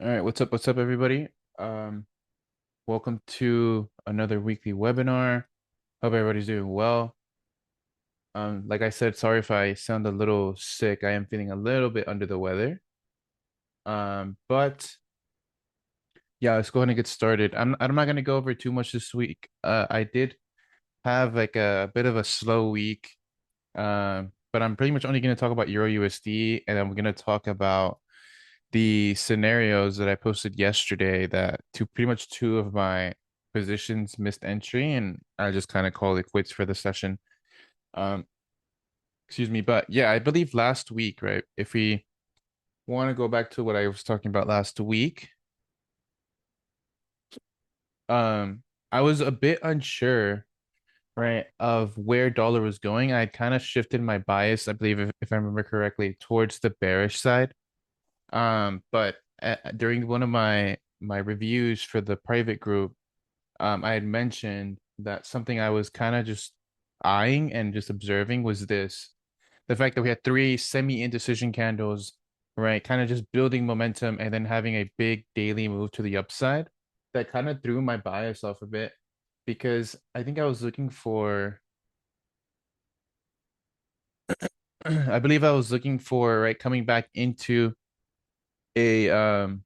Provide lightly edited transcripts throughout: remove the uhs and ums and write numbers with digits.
All right, what's up, everybody? Welcome to another weekly webinar. Hope everybody's doing well. Like I said, sorry if I sound a little sick. I am feeling a little bit under the weather. But yeah, let's go ahead and get started. I'm not gonna go over too much this week. I did have like a bit of a slow week. But I'm pretty much only gonna talk about EuroUSD, and I'm gonna talk about the scenarios that I posted yesterday that pretty much two of my positions missed entry, and I just kind of called it quits for the session. Um, excuse me, but yeah, I believe last week, right? If we want to go back to what I was talking about last week, um, I was a bit unsure, right, of where dollar was going. I had kind of shifted my bias, I believe, if I remember correctly, towards the bearish side. But during one of my reviews for the private group, I had mentioned that something I was kind of just eyeing and just observing was the fact that we had three semi-indecision candles, right? Kind of just building momentum and then having a big daily move to the upside that kind of threw my bias off a bit because I think I was looking for, I believe I was looking for, right, a,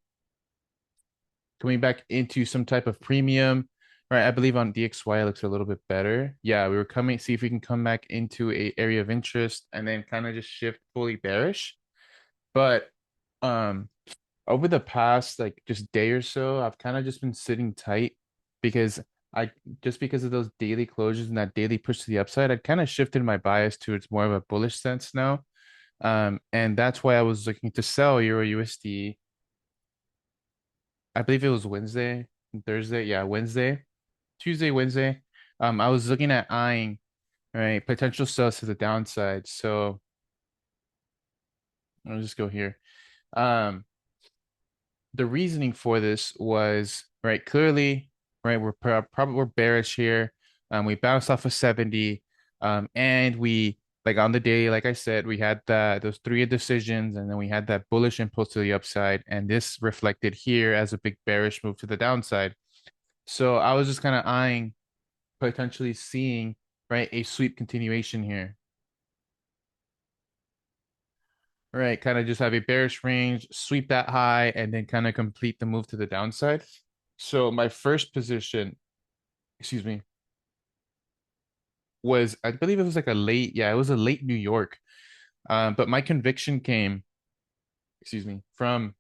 coming back into some type of premium, right? I believe on DXY it looks a little bit better. Yeah, we were coming, see if we can come back into a area of interest and then kind of just shift fully bearish. But um over the past like just day or so, I've kind of just been sitting tight because I just because of those daily closures and that daily push to the upside, I kind of shifted my bias towards more of a bullish sense now. And that's why I was looking to sell Euro USD. I believe it was Wednesday, Thursday, yeah, Wednesday. Tuesday, Wednesday, I was looking at eyeing, right, potential sells to the downside. So I'll just go here. Um, the reasoning for this was right, clearly, right, probably we're bearish here. We bounced off of 70. And we like on the day, like I said, we had those three indecisions, and then we had that bullish impulse to the upside, and this reflected here as a big bearish move to the downside. So I was just kind of eyeing potentially seeing right a sweep continuation here. Right, kind of just have a bearish range, sweep that high, and then kind of complete the move to the downside. So my first position, excuse me, was I believe it was like a late, yeah, it was a late New York. But my conviction came, excuse me, from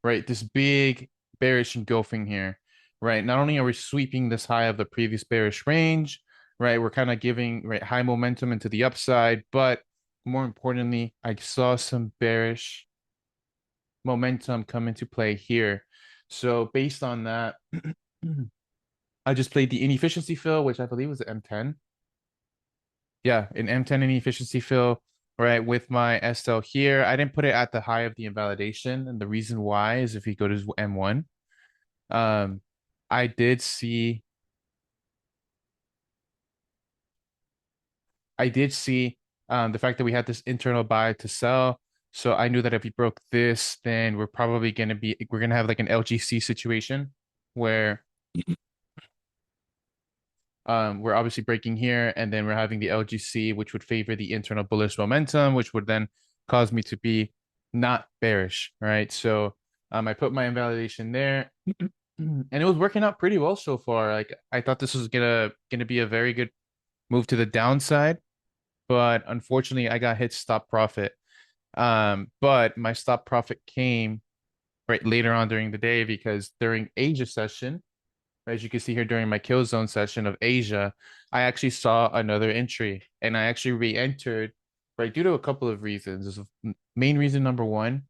right this big bearish engulfing here. Right, not only are we sweeping this high of the previous bearish range, right, we're kind of giving right high momentum into the upside, but more importantly, I saw some bearish momentum come into play here. So based on that, I just played the inefficiency fill, which I believe was the M10. Yeah, an M10 inefficiency fill, right, with my SL here. I didn't put it at the high of the invalidation. And the reason why is if you go to M1, um, I did see, I did see the fact that we had this internal buy to sell. So I knew that if we broke this, then we're going to have like an LGC situation where we're obviously breaking here, and then we're having the LGC, which would favor the internal bullish momentum, which would then cause me to be not bearish, right? So I put my invalidation there, and it was working out pretty well so far. Like I thought this was gonna be a very good move to the downside, but unfortunately, I got hit stop profit. But my stop profit came right later on during the day because during Asia session, as you can see here during my Killzone session of Asia, I actually saw another entry and I actually re-entered, right, due to a couple of reasons. Main reason number one,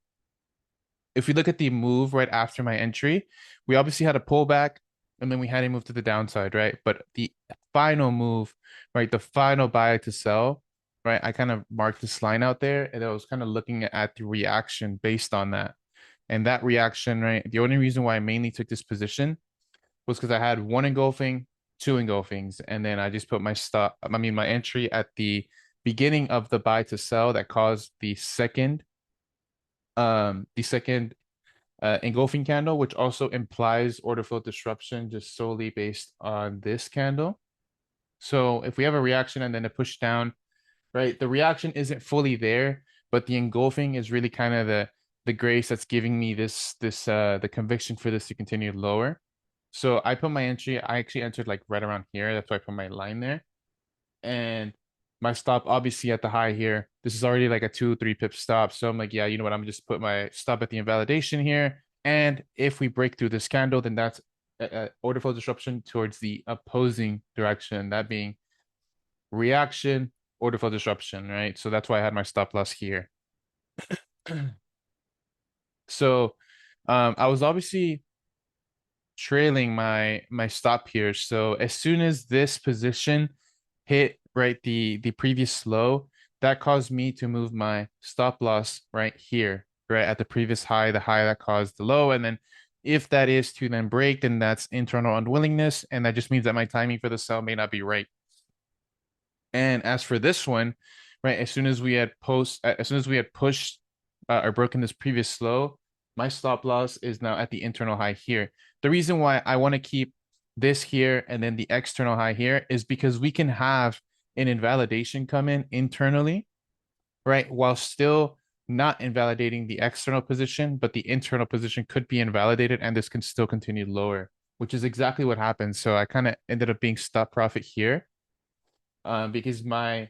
if we look at the move right after my entry, we obviously had a pullback and then we had a move to the downside, right? But the final move, right, the final buy to sell, right, I kind of marked this line out there and I was kind of looking at the reaction based on that. And that reaction, right, the only reason why I mainly took this position was because I had one engulfing, two engulfings, and then I just put my entry at the beginning of the buy to sell that caused the second engulfing candle, which also implies order flow disruption just solely based on this candle. So if we have a reaction and then a push down, right, the reaction isn't fully there, but the engulfing is really kind of the grace that's giving me the conviction for this to continue lower. So I put my entry, I actually entered like right around here. That's why I put my line there. And my stop obviously at the high here. This is already like a 2-3 pip stop. So I'm like, yeah, you know what? I'm just put my stop at the invalidation here. And if we break through this candle, then that's order flow disruption towards the opposing direction, that being reaction, order flow disruption, right? So that's why I had my stop loss here. So I was obviously trailing my stop here. So as soon as this position hit right the previous low, that caused me to move my stop loss right here, right at the previous high, the high that caused the low. And then if that is to then break, then that's internal unwillingness. And that just means that my timing for the sell may not be right. And as for this one, right, as soon as we had pushed or broken this previous low, my stop loss is now at the internal high here. The reason why I want to keep this here and then the external high here is because we can have an invalidation come in internally, right, while still not invalidating the external position, but the internal position could be invalidated and this can still continue lower, which is exactly what happened. So I kind of ended up being stop profit here, because my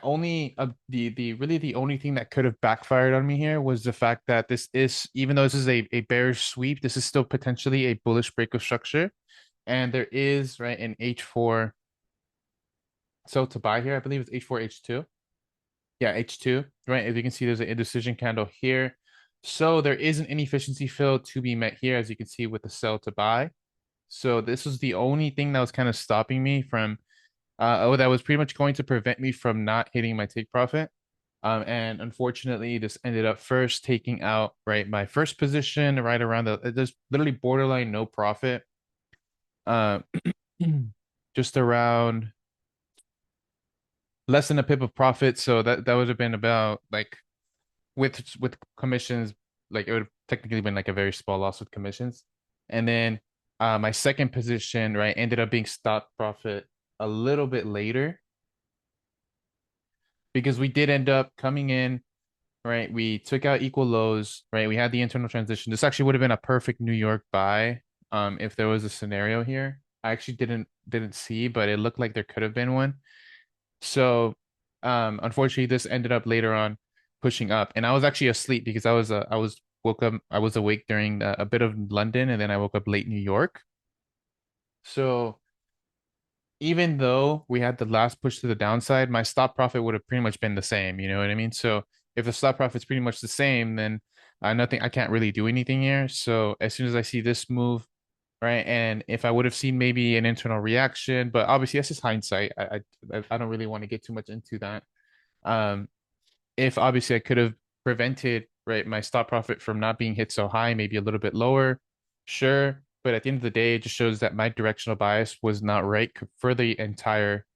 only the really the only thing that could have backfired on me here was the fact that this is, even though this is a bearish sweep, this is still potentially a bullish break of structure, and there is, right, an H4 sell to buy here. I believe it's H4 H2. Yeah, H2, right? As you can see, there's an indecision candle here, so there is an inefficiency fill to be met here, as you can see with the sell to buy. So this was the only thing that was kind of stopping me from that was pretty much going to prevent me from not hitting my take profit. And unfortunately, this ended up first taking out, right, my first position right around there's literally borderline no profit. Uh, just around less than a pip of profit. So that would have been about like with commissions, like it would have technically been like a very small loss with commissions. And then my second position, right, ended up being stop profit a little bit later because we did end up coming in, right? We took out equal lows, right? We had the internal transition. This actually would have been a perfect New York buy, if there was a scenario here. I actually didn't see, but it looked like there could have been one. So, unfortunately, this ended up later on pushing up, and I was actually asleep because I was woke up, I was awake during a bit of London, and then I woke up late New York. So even though we had the last push to the downside, my stop profit would have pretty much been the same. You know what I mean? So if the stop profit's pretty much the same, then nothing, I can't really do anything here. So as soon as I see this move, right, and if I would have seen maybe an internal reaction, but obviously that's just hindsight. I don't really want to get too much into that. Um, if obviously I could have prevented, right, my stop profit from not being hit so high, maybe a little bit lower, sure. But at the end of the day, it just shows that my directional bias was not right for the entire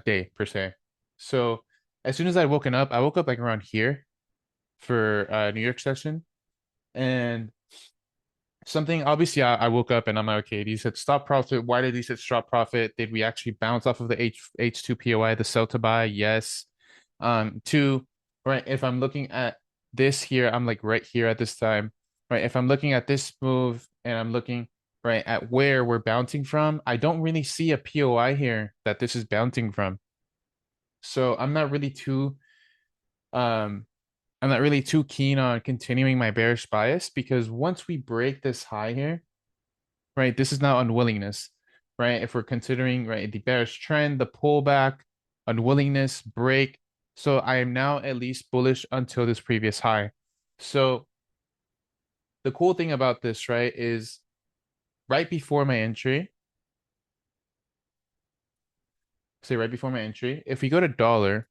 day per se. So as soon as I woken up, I woke up like around here for New York session, and something obviously I woke up and I'm like, okay, these hit stop profit. Why did these hit stop profit? Did we actually bounce off of the H2 POI, the sell to buy? Yes. Two, right, if I'm looking at this here, I'm like right here at this time, right? If I'm looking at this move and I'm looking right at where we're bouncing from, I don't really see a POI here that this is bouncing from. So um I'm not really too keen on continuing my bearish bias, because once we break this high here, right, this is now unwillingness, right? If we're considering, right, the bearish trend, the pullback, unwillingness, break. So I am now at least bullish until this previous high. So the cool thing about this, right, is right before my entry, say right before my entry, if we go to dollar,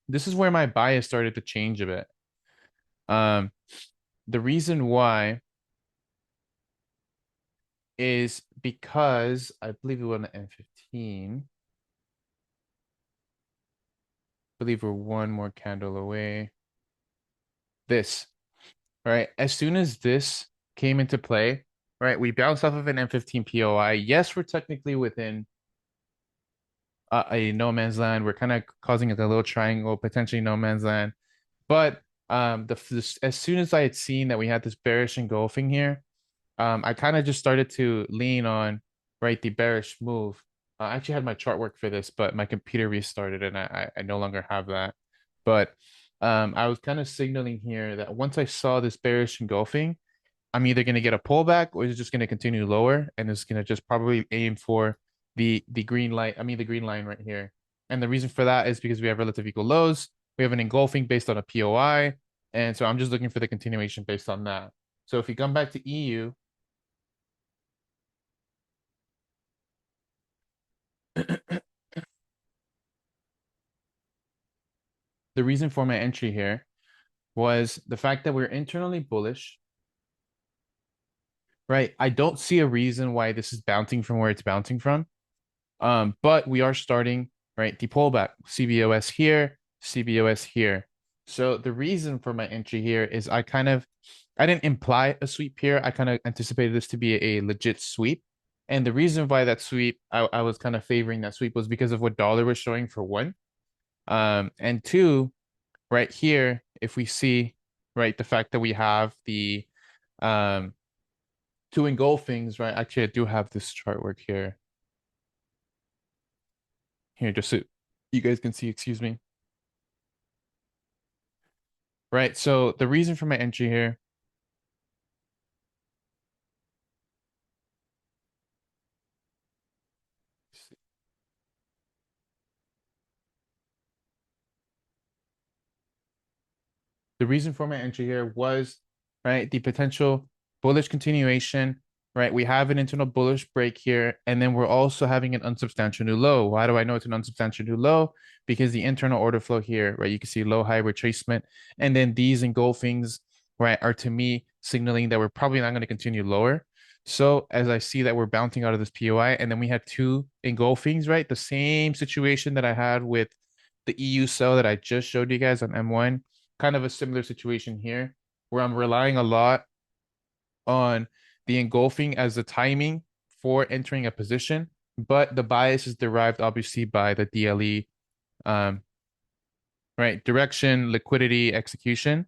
this is where my bias started to change a bit. Um, the reason why is because I believe we went to M15. I believe we're one more candle away. This. right? As soon as this came into play, right, we bounced off of an M15 POI. Yes, we're technically within a no man's land. We're kind of causing it a little triangle, potentially no man's land. But as soon as I had seen that we had this bearish engulfing here, I kind of just started to lean on right the bearish move. I actually had my chart work for this, but my computer restarted and I no longer have that. But I was kind of signaling here that once I saw this bearish engulfing, I'm either going to get a pullback or it's just going to continue lower and it's going to just probably aim for the green light. I mean the green line right here. And the reason for that is because we have relative equal lows. We have an engulfing based on a POI. And so I'm just looking for the continuation based on that. So if we come back to EU, the reason for my entry here was the fact that we're internally bullish, right? I don't see a reason why this is bouncing from where it's bouncing from. But we are starting, right? The pullback, CBOS here, CBOS here. So the reason for my entry here is I didn't imply a sweep here. I kind of anticipated this to be a legit sweep. And the reason why that sweep, I was kind of favoring that sweep was because of what dollar was showing for one. And two, right here, if we see, right, the fact that we have the two engulfings, right? Actually, I do have this chart work here. Here, just so you guys can see, excuse me. Right, so the reason for my entry here, the reason for my entry here was, right, the potential bullish continuation, right? We have an internal bullish break here, and then we're also having an unsubstantial new low. Why do I know it's an unsubstantial new low? Because the internal order flow here, right, you can see low high retracement, and then these engulfings, right, are to me signaling that we're probably not going to continue lower. So as I see that we're bouncing out of this POI, and then we had two engulfings, right? The same situation that I had with the EU sell that I just showed you guys on M1, kind of a similar situation here, where I'm relying a lot on the engulfing as the timing for entering a position, but the bias is derived obviously by the DLE, right? Direction, liquidity, execution,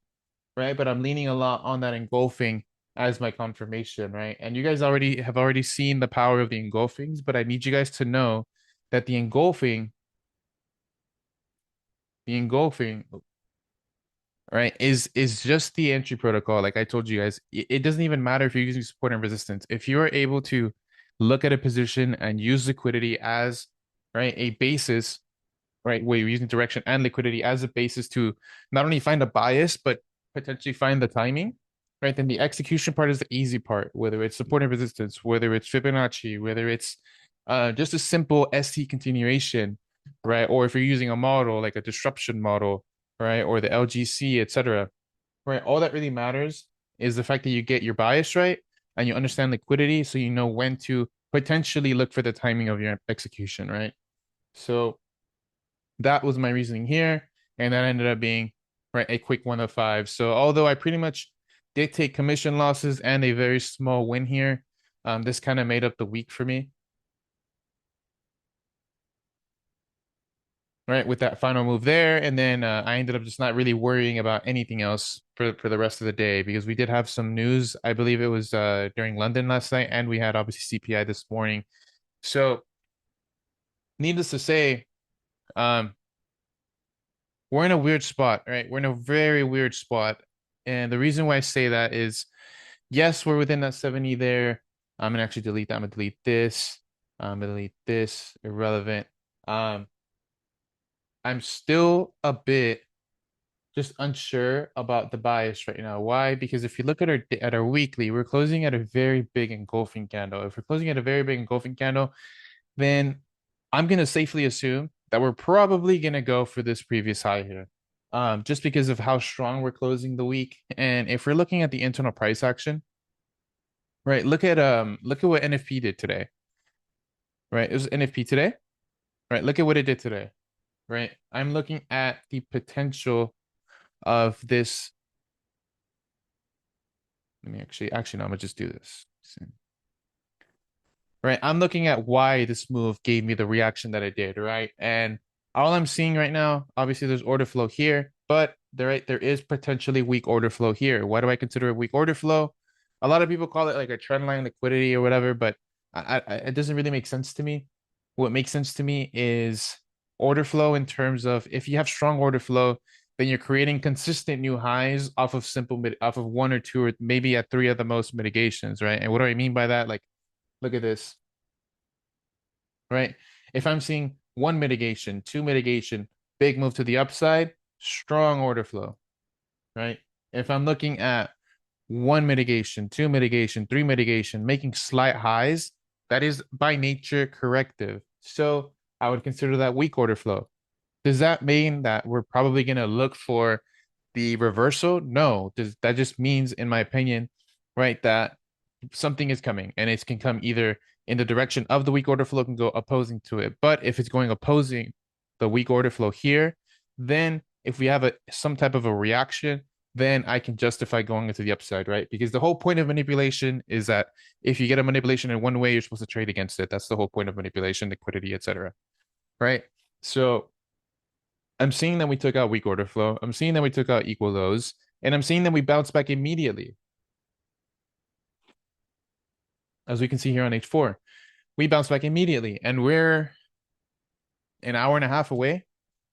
right? But I'm leaning a lot on that engulfing as my confirmation, right? And you guys have already seen the power of the engulfings, but I need you guys to know that the engulfing, right, is just the entry protocol. Like I told you guys, it doesn't even matter if you're using support and resistance. If you are able to look at a position and use liquidity as, right, a basis, right, where you're using direction and liquidity as a basis to not only find a bias, but potentially find the timing, right? Then the execution part is the easy part, whether it's support and resistance, whether it's Fibonacci, whether it's just a simple ST continuation, right? Or if you're using a model like a disruption model, right? Or the LGC, etc. Right? All that really matters is the fact that you get your bias right and you understand liquidity so you know when to potentially look for the timing of your execution, right? So that was my reasoning here. And that ended up being right a quick 105. So although I pretty much did take commission losses and a very small win here, this kind of made up the week for me. Right, with that final move there. And then I ended up just not really worrying about anything else for the rest of the day because we did have some news. I believe it was during London last night, and we had obviously CPI this morning. So needless to say, um, we're in a weird spot, right? We're in a very weird spot. And the reason why I say that is, yes, we're within that 70 there. I'm gonna actually delete that. I'm gonna delete this. I'm gonna delete this. Irrelevant. Um, I'm still a bit just unsure about the bias right now. Why? Because if you look at our weekly, we're closing at a very big engulfing candle. If we're closing at a very big engulfing candle, then I'm gonna safely assume that we're probably gonna go for this previous high here. Just because of how strong we're closing the week. And if we're looking at the internal price action, right? Look at what NFP did today. Right? It was NFP today. Right? Look at what it did today. Right? I'm looking at the potential of this Let me actually no, I'm gonna just do this. Right, I'm looking at why this move gave me the reaction that it did, right? And all I'm seeing right now, obviously there's order flow here, but there is potentially weak order flow here. Why do I consider a weak order flow? A lot of people call it like a trend line liquidity or whatever, but it doesn't really make sense to me. What makes sense to me is order flow in terms of if you have strong order flow, then you're creating consistent new highs off of off of one or two or maybe at three of the most mitigations, right? And what do I mean by that? Like, look at this, right? If I'm seeing one mitigation, two mitigation, big move to the upside, strong order flow, right? If I'm looking at one mitigation, two mitigation, three mitigation, making slight highs, that is by nature corrective. So I would consider that weak order flow. Does that mean that we're probably going to look for the reversal? No. That just means, in my opinion, right, that something is coming and it can come either in the direction of the weak order flow, can go opposing to it. But if it's going opposing the weak order flow here, then if we have some type of a reaction, then I can justify going into the upside, right? Because the whole point of manipulation is that if you get a manipulation in one way, you're supposed to trade against it. That's the whole point of manipulation, liquidity, etc. Right? So I'm seeing that we took out weak order flow. I'm seeing that we took out equal lows, and I'm seeing that we bounce back immediately. As we can see here on H4, we bounce back immediately, and we're an hour and a half away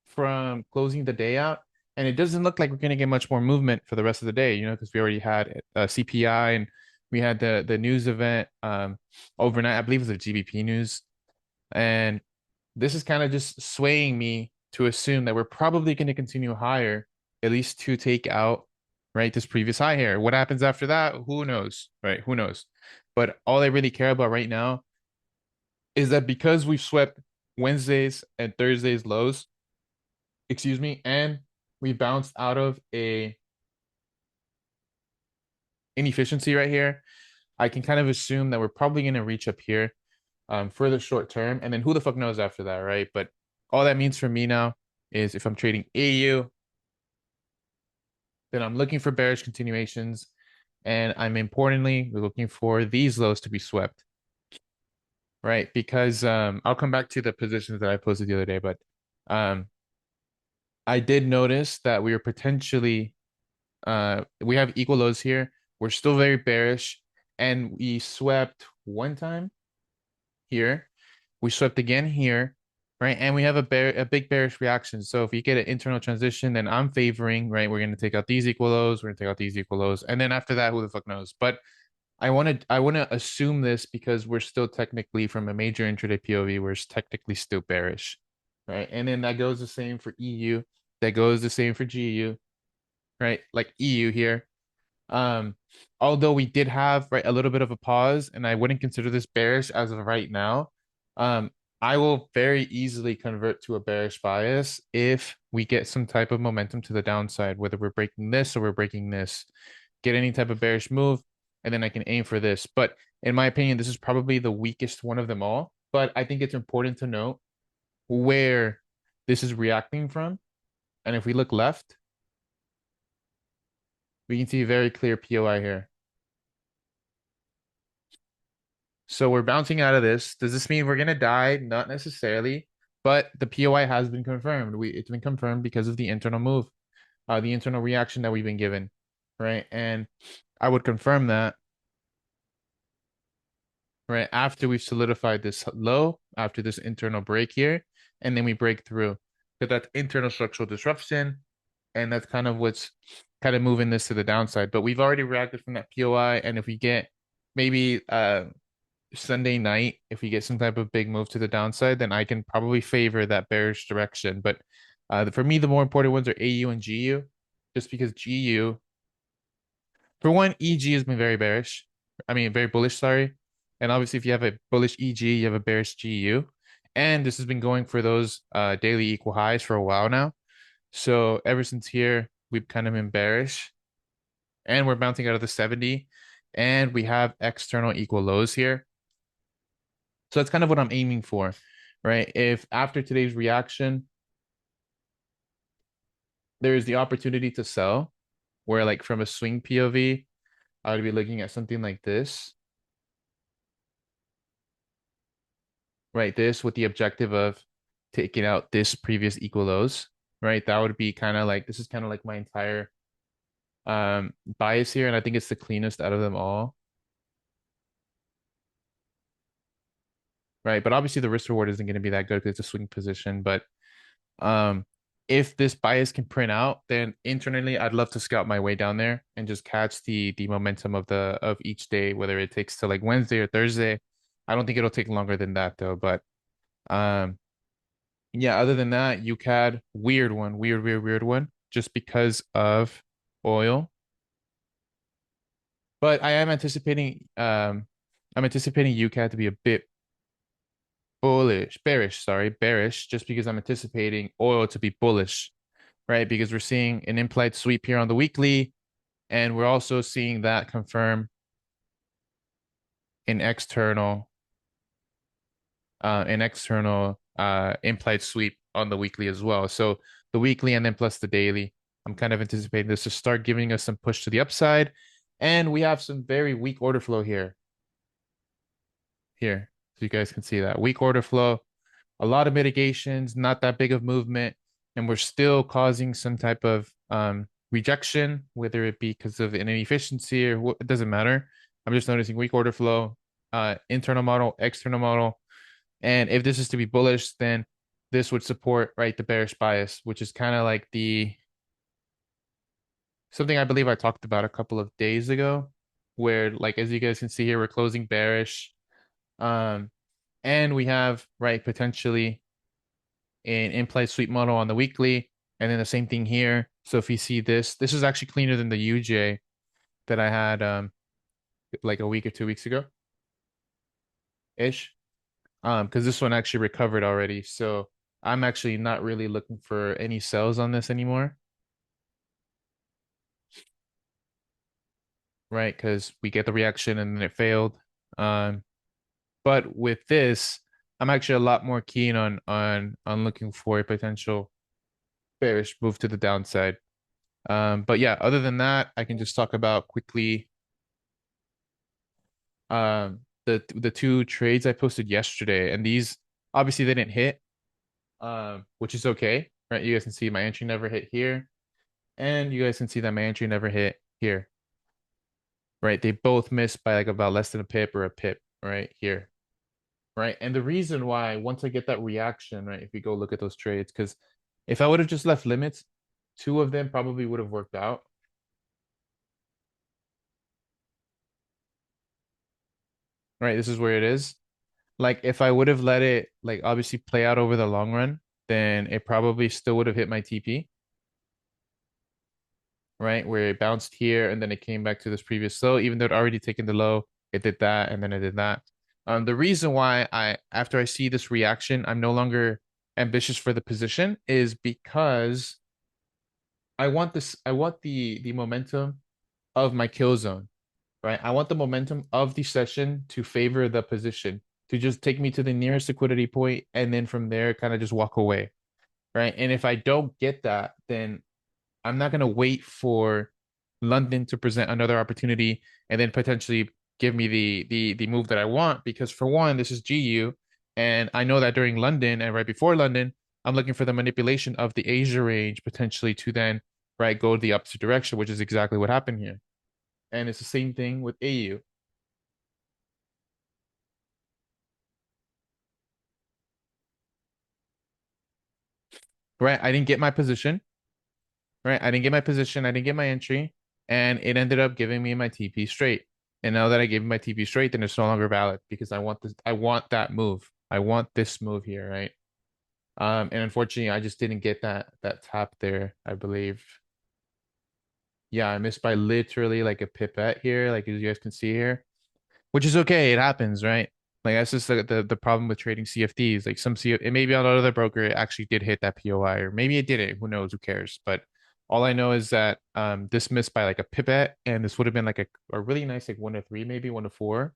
from closing the day out. And it doesn't look like we're going to get much more movement for the rest of the day, because we already had CPI and we had the news event overnight. I believe it was the GBP news. And this is kind of just swaying me to assume that we're probably going to continue higher, at least to take out, right, this previous high here. What happens after that? Who knows, right? Who knows? But all I really care about right now is that because we've swept Wednesdays and Thursdays lows, excuse me, and we bounced out of a inefficiency right here, I can kind of assume that we're probably going to reach up here for the short term. And then who the fuck knows after that, right? But all that means for me now is if I'm trading AU, then I'm looking for bearish continuations. And I'm importantly looking for these lows to be swept, right? Because I'll come back to the positions that I posted the other day, but I did notice that we were potentially we have equal lows here. We're still very bearish, and we swept one time here. We swept again here, right? And we have a big bearish reaction. So if we get an internal transition, then I'm favoring, right? We're going to take out these equal lows. We're going to take out these equal lows, and then after that, who the fuck knows? But I want to assume this because we're still technically from a major intraday POV, we're technically still bearish, right? And then that goes the same for EU. That goes the same for GU, right? Like EU here. Although we did have, right, a little bit of a pause, and I wouldn't consider this bearish as of right now. Um, I will very easily convert to a bearish bias if we get some type of momentum to the downside, whether we're breaking this or we're breaking this. Get any type of bearish move, and then I can aim for this. But in my opinion, this is probably the weakest one of them all. But I think it's important to note where this is reacting from. And if we look left, we can see a very clear POI here. So we're bouncing out of this. Does this mean we're going to die? Not necessarily, but the POI has been confirmed. It's been confirmed because of the internal move, the internal reaction that we've been given, right? And I would confirm that, right, after we've solidified this low, after this internal break here, and then we break through. So that's internal structural disruption, and that's kind of what's kind of moving this to the downside. But we've already reacted from that POI, and if we get maybe Sunday night, if we get some type of big move to the downside, then I can probably favor that bearish direction. But for me, the more important ones are AU and GU, just because GU, for one, EG has been very bearish. I mean, very bullish, sorry. And obviously, if you have a bullish EG, you have a bearish GU. And this has been going for those daily equal highs for a while now. So ever since here, we've kind of been bearish. And we're bouncing out of the 70. And we have external equal lows here. So that's kind of what I'm aiming for, right? If after today's reaction, there is the opportunity to sell, where like from a swing POV, I would be looking at something like this, right? This with the objective of taking out this previous equal lows, right? That would be kind of like, this is kind of like my entire bias here, and I think it's the cleanest out of them all, right? But obviously the risk reward isn't going to be that good because it's a swing position. But um, if this bias can print out, then internally I'd love to scout my way down there and just catch the momentum of each day, whether it takes to like Wednesday or Thursday. I don't think it'll take longer than that though. But um, yeah, other than that, UCAD, weird one, weird one, just because of oil. But I'm anticipating UCAD to be a bit bearish, just because I'm anticipating oil to be bullish, right? Because we're seeing an implied sweep here on the weekly, and we're also seeing that confirm an external implied sweep on the weekly as well. So the weekly and then plus the daily, I'm kind of anticipating this to start giving us some push to the upside. And we have some very weak order flow here. So you guys can see that weak order flow, a lot of mitigations, not that big of movement, and we're still causing some type of rejection, whether it be because of an inefficiency or what, it doesn't matter. I'm just noticing weak order flow, internal model, external model. And if this is to be bullish, then this would support, right, the bearish bias, which is kind of like the something I believe I talked about a couple of days ago, where like as you guys can see here, we're closing bearish. And we have, right, potentially an implied sweep model on the weekly, and then the same thing here. So if you see this, this is actually cleaner than the UJ that I had like a week or 2 weeks ago ish. Because this one actually recovered already. So I'm actually not really looking for any sells on this anymore. Right, because we get the reaction and then it failed. But with this, I'm actually a lot more keen on looking for a potential bearish move to the downside. But yeah, other than that, I can just talk about quickly the two trades I posted yesterday, and these obviously they didn't hit, which is okay, right? You guys can see my entry never hit here, and you guys can see that my entry never hit here, right? They both missed by like about less than a pip or a pip, right here, right? And the reason why, once I get that reaction, right, if we go look at those trades, because if I would have just left limits, two of them probably would have worked out. Right, this is where it is. Like if I would have let it like obviously play out over the long run, then it probably still would have hit my TP, right? Where it bounced here and then it came back to this previous low, even though it already taken the low, it did that and then it did that. The reason why after I see this reaction, I'm no longer ambitious for the position is because I want the momentum of my kill zone, right? I want the momentum of the session to favor the position, to just take me to the nearest liquidity point, and then from there, kind of just walk away, right? And if I don't get that, then I'm not going to wait for London to present another opportunity and then potentially give me the move that I want. Because for one, this is GU, and I know that during London and right before London, I'm looking for the manipulation of the Asia range potentially to then right go the opposite direction, which is exactly what happened here. And it's the same thing with AU. Right? I didn't get my position. Right? I didn't get my position. I didn't get my entry, and it ended up giving me my TP straight. And now that I gave my TP straight, then it's no longer valid because I want this. I want that move. I want this move here, right? And unfortunately, I just didn't get that tap there. I believe. Yeah, I missed by literally like a pipette here, like as you guys can see here, which is okay. It happens, right? Like that's just the problem with trading CFDs. Like some CF, it maybe on another broker it actually did hit that POI, or maybe it didn't. Who knows? Who cares? But all I know is that this missed by like a pipette, and this would have been like a really nice like 1 to 3, maybe 1 to 4.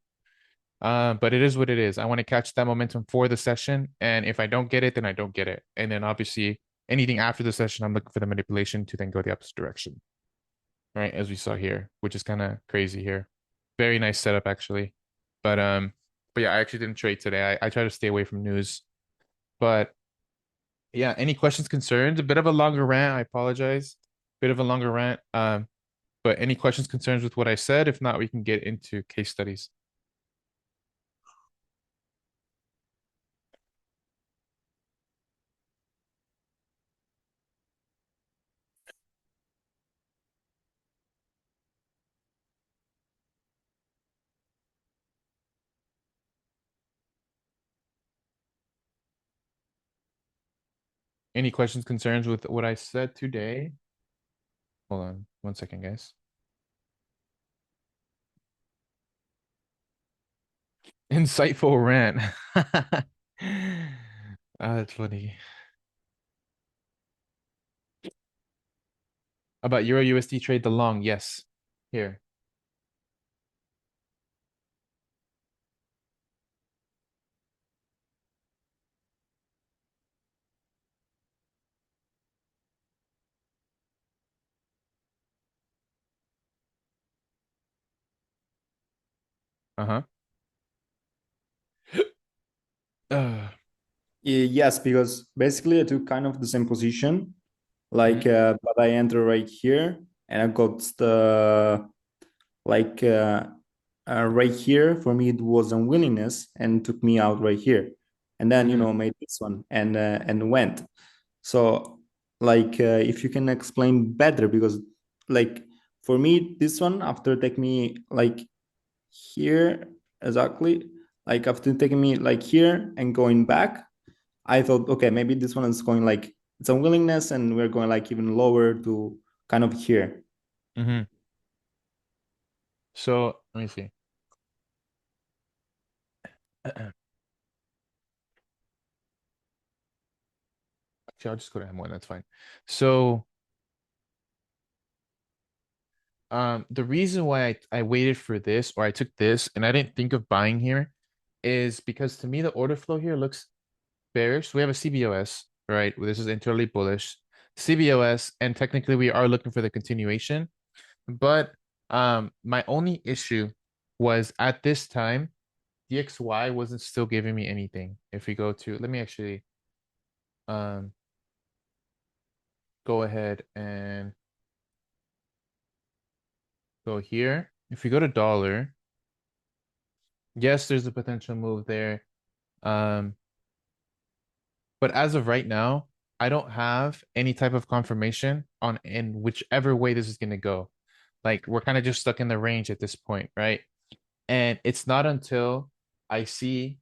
But it is what it is. I want to catch that momentum for the session, and if I don't get it, then I don't get it. And then obviously anything after the session, I'm looking for the manipulation to then go the opposite direction. right? As we saw here, which is kind of crazy here. Very nice setup actually. But yeah, I actually didn't trade today. I try to stay away from news. But yeah, any questions, concerns? A bit of a longer rant. I apologize. Bit of a longer rant. But any questions, concerns with what I said? If not, we can get into case studies. Any questions, concerns with what I said today? Hold on 1 second, guys. Insightful rant. That's funny. About EuroUSD trade the long, yes. Here. Uh-huh. Yes, because basically I took kind of the same position, like, Mhm. but I enter right here and I got the, like, right here. For me, it was unwillingness and took me out right here. And then, Mhm. made this one and went. So, like, if you can explain better, because, like, for me, this one, after take me, like, here, exactly, like, after taking me, like, here and going back, I thought, okay, maybe this one is going, like, it's unwillingness and we're going, like, even lower to kind of here. Mhm. So let me see. Actually, I'll just go to M1. That's fine. So, the reason why I waited for this, or I took this and I didn't think of buying here, is because to me the order flow here looks bearish. We have a CBOS, right? This is internally bullish. CBOS, and technically we are looking for the continuation. But my only issue was at this time, DXY wasn't still giving me anything. If we go to, let me actually um go ahead and go here. If we go to dollar, yes, there's a potential move there. Um, but as of right now, I don't have any type of confirmation on in whichever way this is going to go. Like we're kind of just stuck in the range at this point, right? And it's not until I see,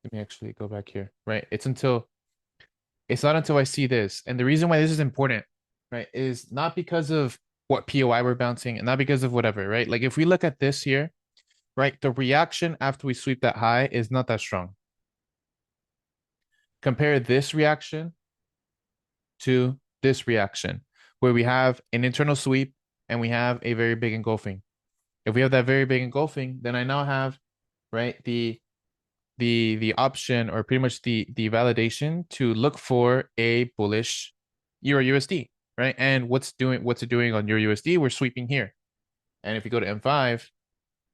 let me actually go back here, right? It's not until I see this. And the reason why this is important, right, is not because of what POI we're bouncing and not because of whatever, right? Like if we look at this here, right, the reaction after we sweep that high is not that strong. Compare this reaction to this reaction, where we have an internal sweep and we have a very big engulfing. If we have that very big engulfing, then I now have, right, the option, or pretty much the validation to look for a bullish EURUSD, right? And what's it doing on EURUSD? We're sweeping here. And if you go to M5,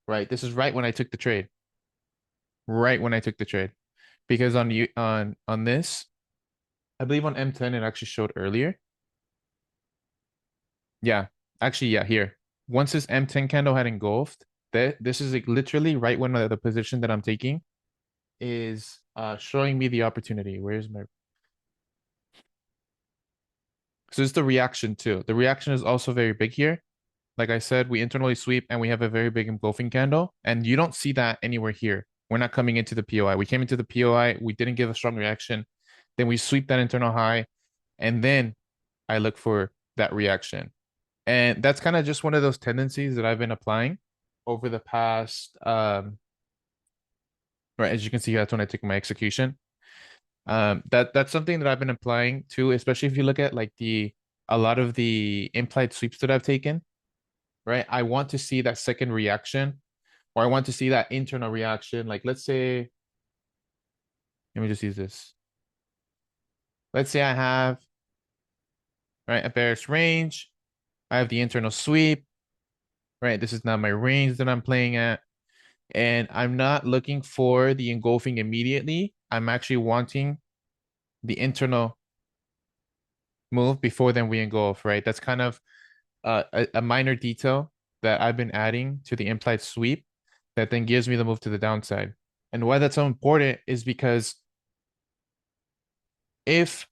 right, this is right when I took the trade. Right when I took the trade. Because on you on this, I believe on M10 it actually showed earlier. Yeah, actually, yeah, here. Once this M10 candle had engulfed, that this is like literally right when the position that I'm taking is showing me the opportunity. Where's my So it's the reaction too. The reaction is also very big here. Like I said, we internally sweep and we have a very big engulfing candle, and you don't see that anywhere here. We're not coming into the POI. We came into the POI, we didn't give a strong reaction. Then we sweep that internal high, and then I look for that reaction. And that's kind of just one of those tendencies that I've been applying over the past right, as you can see, that's when I took my execution. That's something that I've been applying too, especially if you look at like the a lot of the implied sweeps that I've taken, right? I want to see that second reaction, or I want to see that internal reaction. Like let's say, let me just use this. Let's say I have, right, a bearish range. I have the internal sweep, right? This is not my range that I'm playing at. And I'm not looking for the engulfing immediately. I'm actually wanting the internal move before then we engulf, right? That's kind of a minor detail that I've been adding to the implied sweep that then gives me the move to the downside. And why that's so important is because if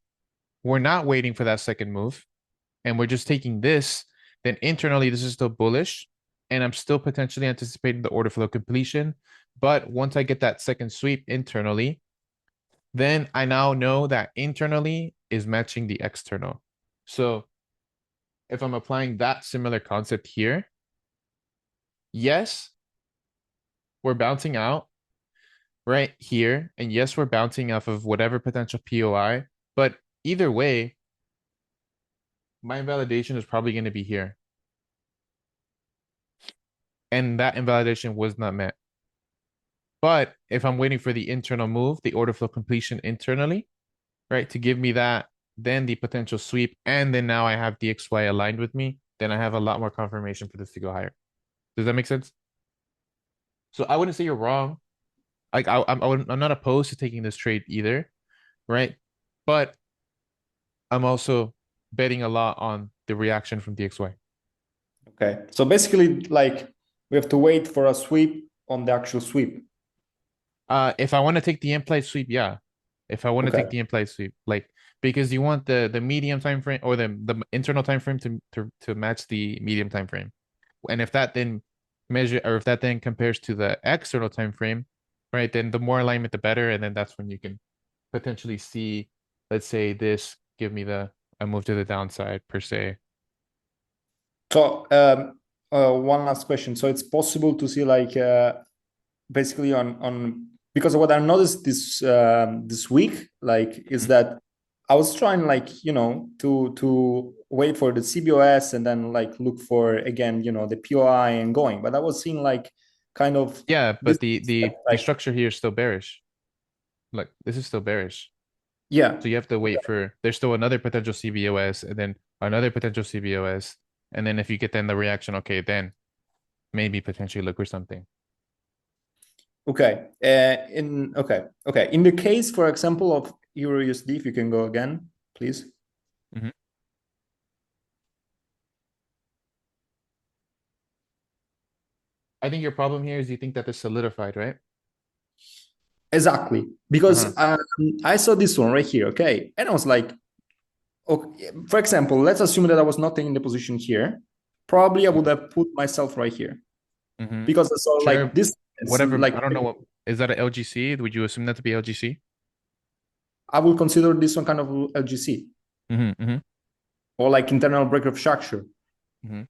we're not waiting for that second move and we're just taking this, then internally this is still bullish and I'm still potentially anticipating the order flow completion. But once I get that second sweep internally, then I now know that internally is matching the external. So if I'm applying that similar concept here, yes, we're bouncing out right here. And yes, we're bouncing off of whatever potential POI. But either way, my invalidation is probably going to be here. And that invalidation was not met. But if I'm waiting for the internal move, the order flow completion internally, right, to give me that, then the potential sweep, and then now I have DXY aligned with me, then I have a lot more confirmation for this to go higher. Does that make sense? So I wouldn't say you're wrong. Like I'm not opposed to taking this trade either, right? But I'm also betting a lot on the reaction from DXY. Okay. So basically, like we have to wait for a sweep on the actual sweep. If I want to take the implied sweep, yeah. If I want to take Okay. the implied sweep, like because you want the medium time frame or the internal time frame to match the medium time frame. And if that then measure or if that then compares to the external time frame, right, then the more alignment the better. And then that's when you can potentially see, let's say this give me the a move to the downside per se. So one last question. So it's possible to see like basically on because what I noticed this week like is Mhm. that I was trying like to wait for the CBOS and then like look for again the POI and going, but I was seeing like kind of Yeah, this but the like structure here is still bearish. Like this is still bearish. yeah. So you have to wait for there's still another potential CBOS and then another potential CBOS. And then if you get then the reaction, okay, then maybe potentially look for something. Okay. Okay. In the case, for example, of EURUSD, if you can go again, please. Mhm. I think your problem here is you think that this solidified, right? Exactly. Because Uh-huh. I saw this one right here, okay? And I was like, okay, for example, let's assume that I was not taking the position here. Probably I would have put myself right here Mm-hmm. because I saw like Sure. this, it's Whatever. like I don't know what is that a LGC? Would you assume that to be LGC? I will consider this one kind of LGC Mm-hmm. Mm-hmm. or like internal breaker of structure. Mm-hmm.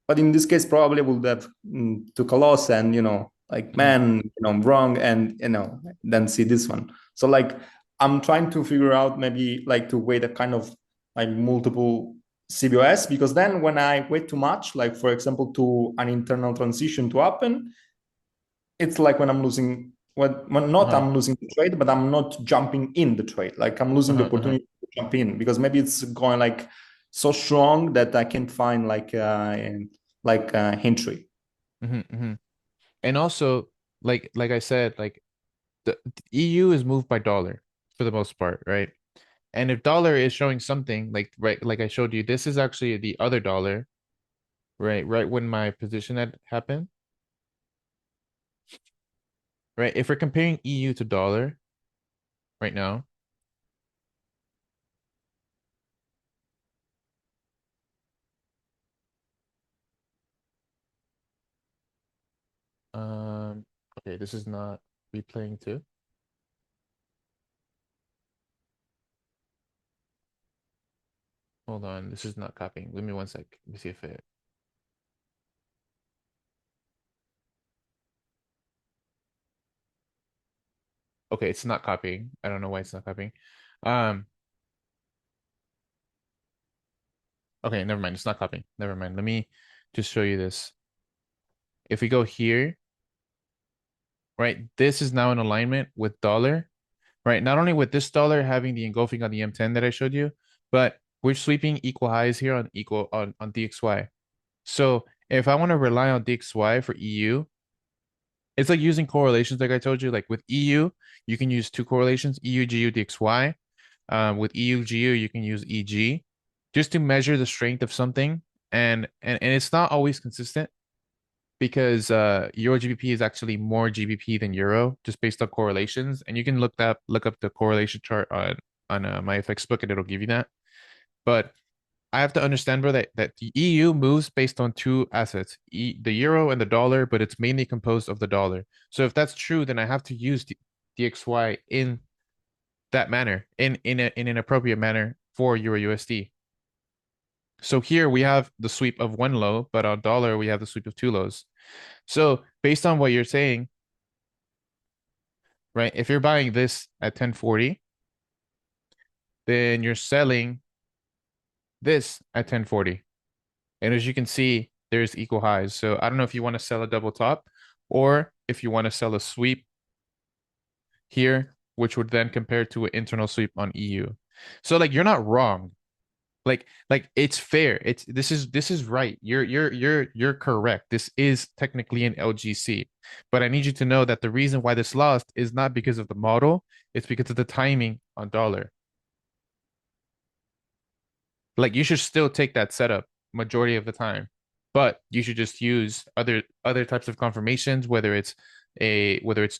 But in this case, probably would have took a loss and like Mm-hmm. man, I'm wrong, and then see this one. So like I'm trying to figure out maybe like to wait a kind of like multiple CBOS because then when I wait too much, like for example, to an internal transition to happen, it's like when I'm losing when not Uh-huh. I'm losing the trade, but I'm not jumping in the trade. Like I'm losing the Uh-huh. Uh-huh. opportunity to jump in because maybe it's going like so strong that I can find like entry. Mm-hmm. Mm-hmm. And also, like I said, like the EU is moved by dollar for the most part, right? And if dollar is showing something like right, like I showed you, this is actually the other dollar, right? Right when my position had happened, right? If we're comparing EU to dollar right now, okay, this is not replaying too. Hold on, this is not copying. Give me one sec. Let me see if it. Okay, it's not copying. I don't know why it's not copying. Um, okay, never mind. It's not copying. Never mind. Let me just show you this. If we go here, right, this is now in alignment with dollar, right? Not only with this dollar having the engulfing on the M10 that I showed you, but we're sweeping equal highs here on DXY. So if I want to rely on DXY for EU, it's like using correlations, like I told you. Like with EU, you can use two correlations: EU GU DXY. With EU GU, you can use EG, just to measure the strength of something. And it's not always consistent because Euro GBP is actually more GBP than Euro, just based on correlations. And you can look up the correlation chart on my FX book, and it'll give you that. But I have to understand, bro, that the EU moves based on two assets, the euro and the dollar, but it's mainly composed of the dollar. So if that's true, then I have to use DXY in that manner, in an appropriate manner for Euro USD. So here we have the sweep of one low, but on dollar we have the sweep of two lows. So based on what you're saying, right? If you're buying this at 1040, then you're selling this at 1040. And as you can see, there's equal highs. So I don't know if you want to sell a double top or if you want to sell a sweep here, which would then compare to an internal sweep on EU. So like you're not wrong. Like it's fair. This is right. You're correct. This is technically an LGC. But I need you to know that the reason why this lost is not because of the model, it's because of the timing on dollar. Like you should still take that setup majority of the time, but you should just use other types of confirmations, whether it's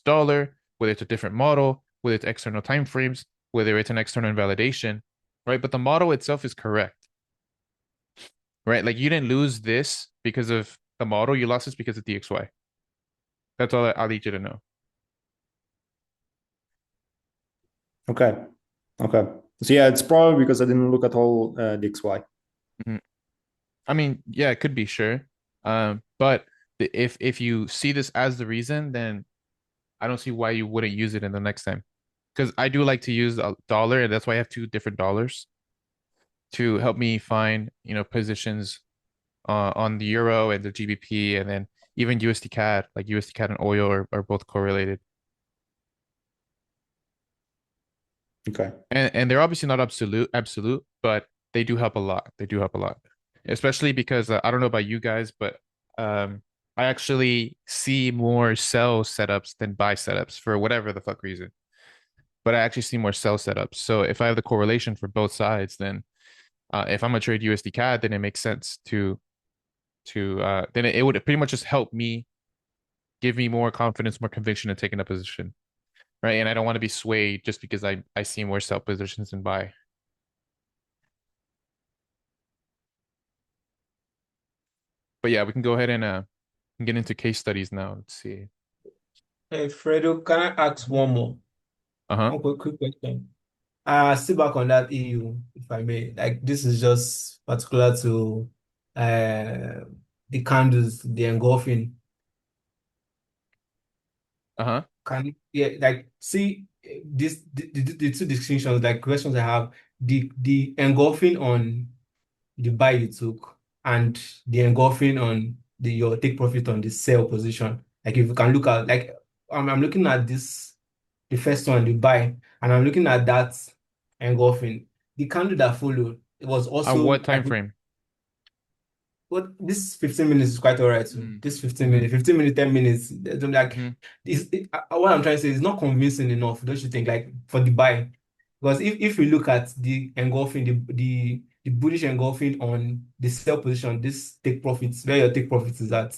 dollar, whether it's a different model, whether it's external timeframes, whether it's an external invalidation, right? But the model itself is correct, right? Like you didn't lose this because of the model, you lost this because of DXY. That's all I'll need you to know. Okay. Okay. So yeah, it's probably because I didn't look at all the XY. Mhm. I mean, yeah, it could be sure. But if you see this as the reason, then I don't see why you wouldn't use it in the next time. Because I do like to use a dollar, and that's why I have two different dollars to help me find, positions on the euro and the GBP, and then even USD CAD, like USD CAD and oil are both correlated. Okay. And they're obviously not absolute, but they do help a lot. They do help a lot, especially because I don't know about you guys, but I actually see more sell setups than buy setups for whatever the fuck reason. But I actually see more sell setups. So if I have the correlation for both sides, then if I'm gonna trade USD CAD, then it makes sense to then it would pretty much just help me give me more confidence, more conviction in taking a position, right? And I don't want to be swayed just because I see more sell positions than buy. But yeah, we can go ahead and get into case studies now. Let's see. Hey, Fredo, can I ask one more? Uh-huh. One quick question. Still back on that EU, if I may. Like this is just particular to the candles, the engulfing. Uh-huh. Like see this the two distinctions, like questions I have, the engulfing on the buy you took and the engulfing on your take profit on the sell position. Like if you can look at like I'm looking at this, the first one, the buy, and I'm looking at that engulfing. The candle that followed, it was On also what time like frame? what this 15 minutes is quite all right too. Mm. This 15 minutes, 15 minutes, 10 minutes. Like Hmm. what I'm trying to say is not convincing enough, don't you think? Like for the buy. Because if you look at the engulfing, the bullish engulfing on the sell position, this take profits, where your take profits is at.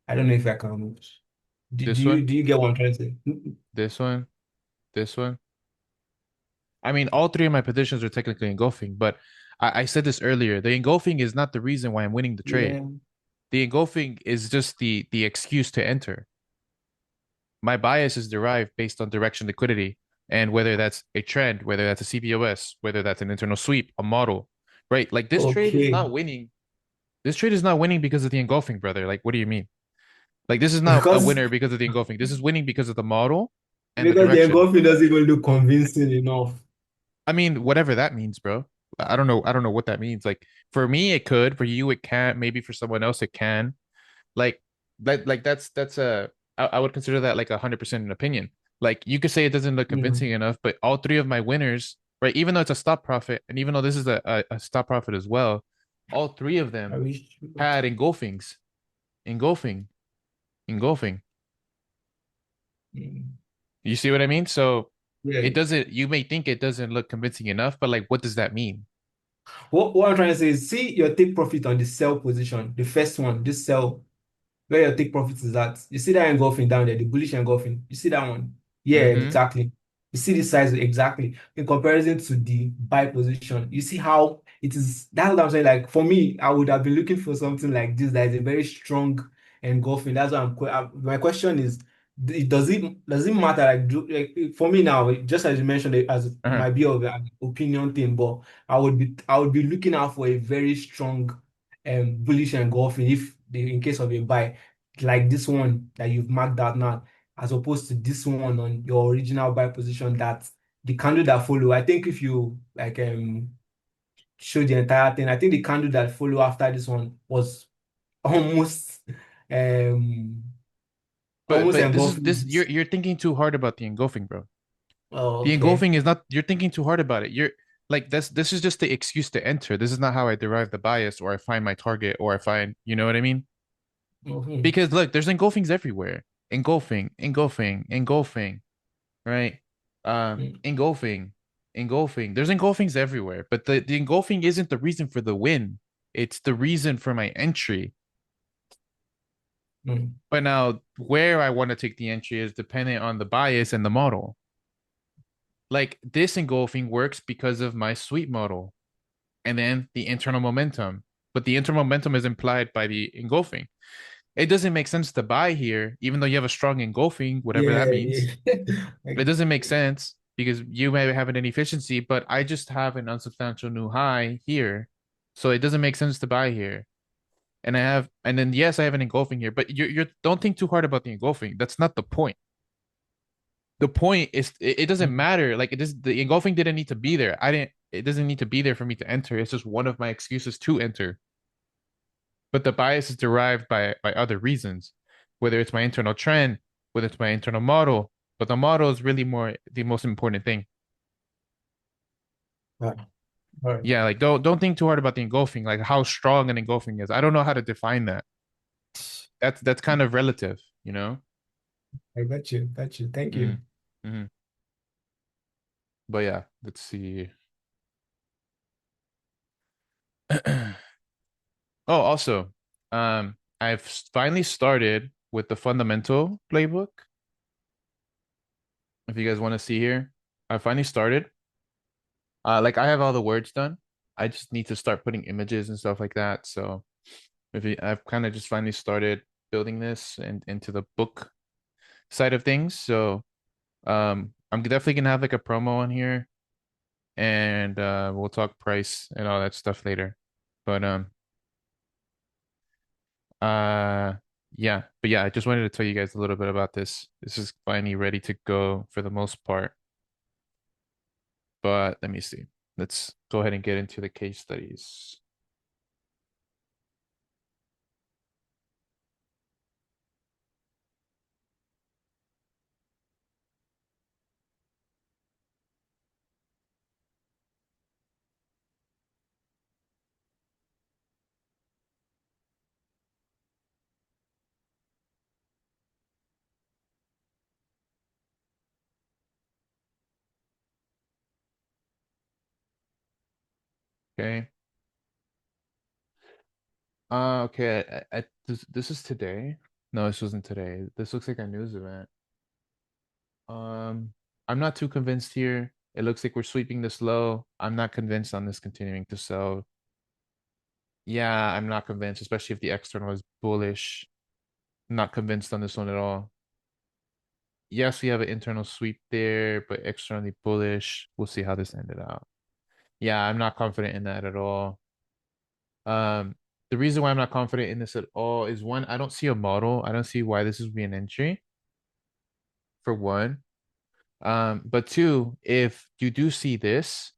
I don't know if I can move. This one, Do you get what I'm trying to say? this one, this one. I mean, all three of my positions are technically engulfing, but I said this earlier. The engulfing is not the reason why I'm winning the trade. Yeah. The engulfing is just the excuse to enter. My bias is derived based on direction liquidity and whether that's a trend, whether that's a CBOS, whether that's an internal sweep, a model, right? Like this trade is Okay. not winning. This trade is not winning because of the engulfing, brother. Like, what do you mean? Like, this is not a Because winner because of the engulfing. This is winning because of the model and the because the direction. engulfing doesn't even look convincing enough. I mean, whatever that means, bro. I don't know. I don't know what that means. Like for me, it could. For you, it can't. Maybe for someone else, it can. Like that's a I would consider that like 100% an opinion. Like you could say it doesn't look Mm. convincing enough, but all three of my winners, right? Even though it's a stop profit, and even though this is a stop profit as well, all three of I them wish. had engulfings, engulfing, engulfing. Mm. You see what I mean? So it Yeah. doesn't. You may think it doesn't look convincing enough, but like, what does that mean? What I'm trying to say is see your take profit on the sell position, the first one, this sell where your take profit is at. You see that engulfing down there, the bullish engulfing. You see that one? Yeah, Mm-hmm. exactly. You see the size exactly in comparison to the buy position. You see how it is. That's what I'm saying. Like for me, I would have been looking for something like this that is a very strong engulfing. That's why my question is, does it matter? Like for me now, just as you mentioned, as it Uh-huh. might be of an opinion thing, but I would be looking out for a very strong bullish engulfing in case of a buy like this one that you've marked out now, as opposed to this one on your original buy position that the candle that follow. I think if you like show the entire thing, I think the candle that follow after this one was almost um almost But this is engulfing this this. you're thinking too hard about the engulfing, bro. Oh, The okay. engulfing is not, you're thinking too hard about it. You're like this is just the excuse to enter. This is not how I derive the bias or I find my target or I find, you know what I mean? Mhm. Because look, there's engulfings everywhere. Engulfing, engulfing, engulfing, right? Mm, Engulfing, engulfing. There's engulfings everywhere, but the engulfing isn't the reason for the win. It's the reason for my entry. mm, But now where I want to take the entry is dependent on the bias and the model. Like this engulfing works because of my sweep model and then the internal momentum. But the internal momentum is implied by the engulfing. It doesn't make sense to buy here, even though you have a strong engulfing, whatever that yeah, means. yeah. It Like, doesn't make sense because you may have an inefficiency, but I just have an unsubstantial new high here. So it doesn't make sense to buy here. And I have, and then yes, I have an engulfing here, but you're don't think too hard about the engulfing. That's not the point. The point is it doesn't mm, matter. Like it is, the engulfing didn't need to be there. I didn't, it doesn't need to be there for me to enter. It's just one of my excuses to enter. But the bias is derived by other reasons, whether it's my internal trend, whether it's my internal model. But the model is really more the most important thing. all right. Yeah, like don't think too hard about the engulfing, like how strong an engulfing is. I don't know how to define that. That's kind of relative, you know? I got you. Got you. Thank Mm-hmm. you. Mm-hmm. But yeah, let's see. Oh, also, I've finally started with the fundamental playbook. If you guys want to see here, I finally started. Like I have all the words done. I just need to start putting images and stuff like that. So if you, I've kind of just finally started building this and into the book side of things. So I'm definitely gonna have like a promo on here, and we'll talk price and all that stuff later. But uh yeah, but yeah, I just wanted to tell you guys a little bit about this. This is finally ready to go for the most part. But let me see. Let's go ahead and get into the case studies. Okay. Okay. This is today. No, this wasn't today. This looks like a news event. Um, I'm not too convinced here. It looks like we're sweeping this low. I'm not convinced on this continuing to sell. Yeah, I'm not convinced, especially if the external is bullish. Not convinced on this one at all. Yes, we have an internal sweep there, but externally bullish. We'll see how this ended out. Yeah, I'm not confident in that at all. Um, the reason why I'm not confident in this at all is one, I don't see a model. I don't see why this would be an entry, for one. But two, if you do see this,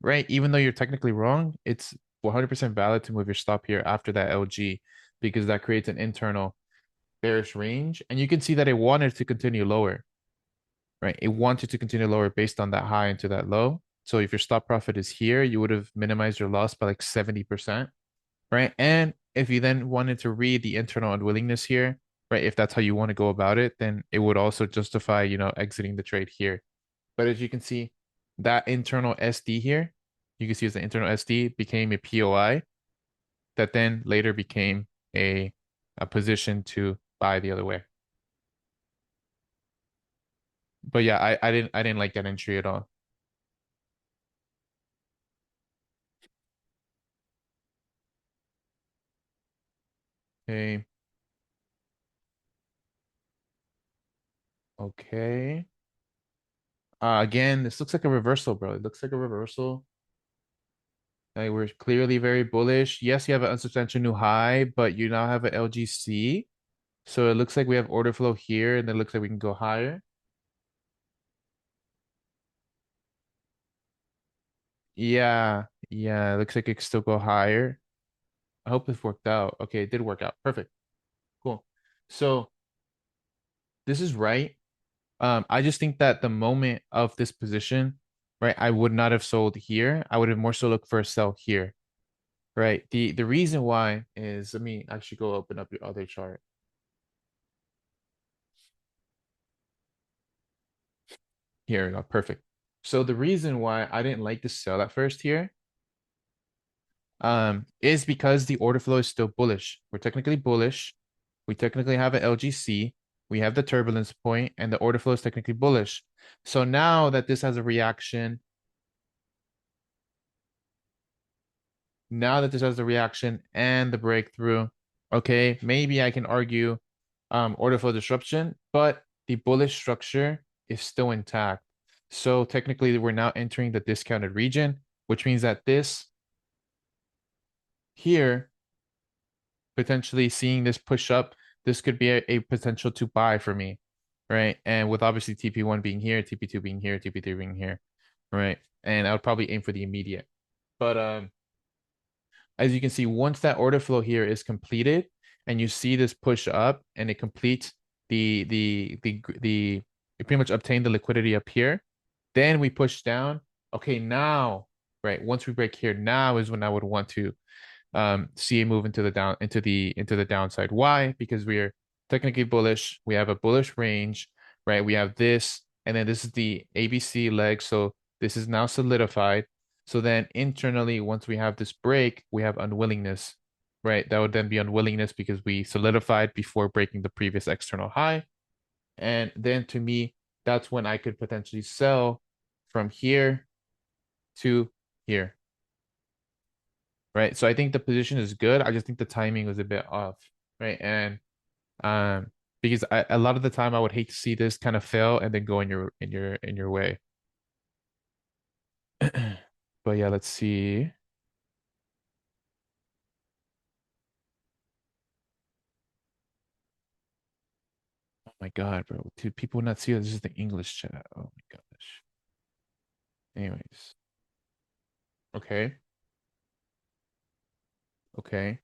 right? Even though you're technically wrong, it's 100% valid to move your stop here after that LG because that creates an internal bearish range. And you can see that it wanted to continue lower, right? It wanted to continue lower based on that high into that low. So if your stop profit is here, you would have minimized your loss by like 70%, right? And if you then wanted to read the internal unwillingness here, right? If that's how you want to go about it, then it would also justify, exiting the trade here. But as you can see, that internal SD here, you can see as the internal SD became a POI that then later became a position to buy the other way. But yeah, I didn't like that entry at all. Okay. Okay. Again, this looks like a reversal, bro. It looks like a reversal. Like we're clearly very bullish. Yes, you have an unsubstantial new high, but you now have an LGC. So it looks like we have order flow here, and then it looks like we can go higher. Yeah, yeah, it looks like it could still go higher. I hope this worked out. Okay, it did work out. Perfect. Cool. So this is right. I just think that the moment of this position, right, I would not have sold here. I would have more so looked for a sell here, right? The reason why is, let me actually go open up your other chart. Here we go. Perfect. So the reason why I didn't like to sell at first here, is because the order flow is still bullish. We're technically bullish. We technically have an LGC. We have the turbulence point, and the order flow is technically bullish. So now that this has a reaction, and the breakthrough, okay, maybe I can argue order flow disruption, but the bullish structure is still intact. So technically, we're now entering the discounted region, which means that this here, potentially seeing this push up, this could be a potential to buy for me, right? And with obviously TP1 being here, TP2 being here, TP3 being here, right? And I would probably aim for the immediate. But as you can see, once that order flow here is completed and you see this push up and it completes the you pretty much obtain the liquidity up here, then we push down. Okay, now, right, once we break here, now is when I would want to see a move into the downside. Why? Because we are technically bullish. We have a bullish range, right? We have this, and then this is the ABC leg. So this is now solidified. So then internally, once we have this break, we have unwillingness, right? That would then be unwillingness because we solidified before breaking the previous external high. And then to me, that's when I could potentially sell from here to here, right? So I think the position is good. I just think the timing was a bit off, right? And um, because a lot of the time I would hate to see this kind of fail and then go in your way. But yeah, let's see. Oh my God, bro. Dude, people would not see this. This is the English chat. Oh my gosh. Anyways. Okay. Okay.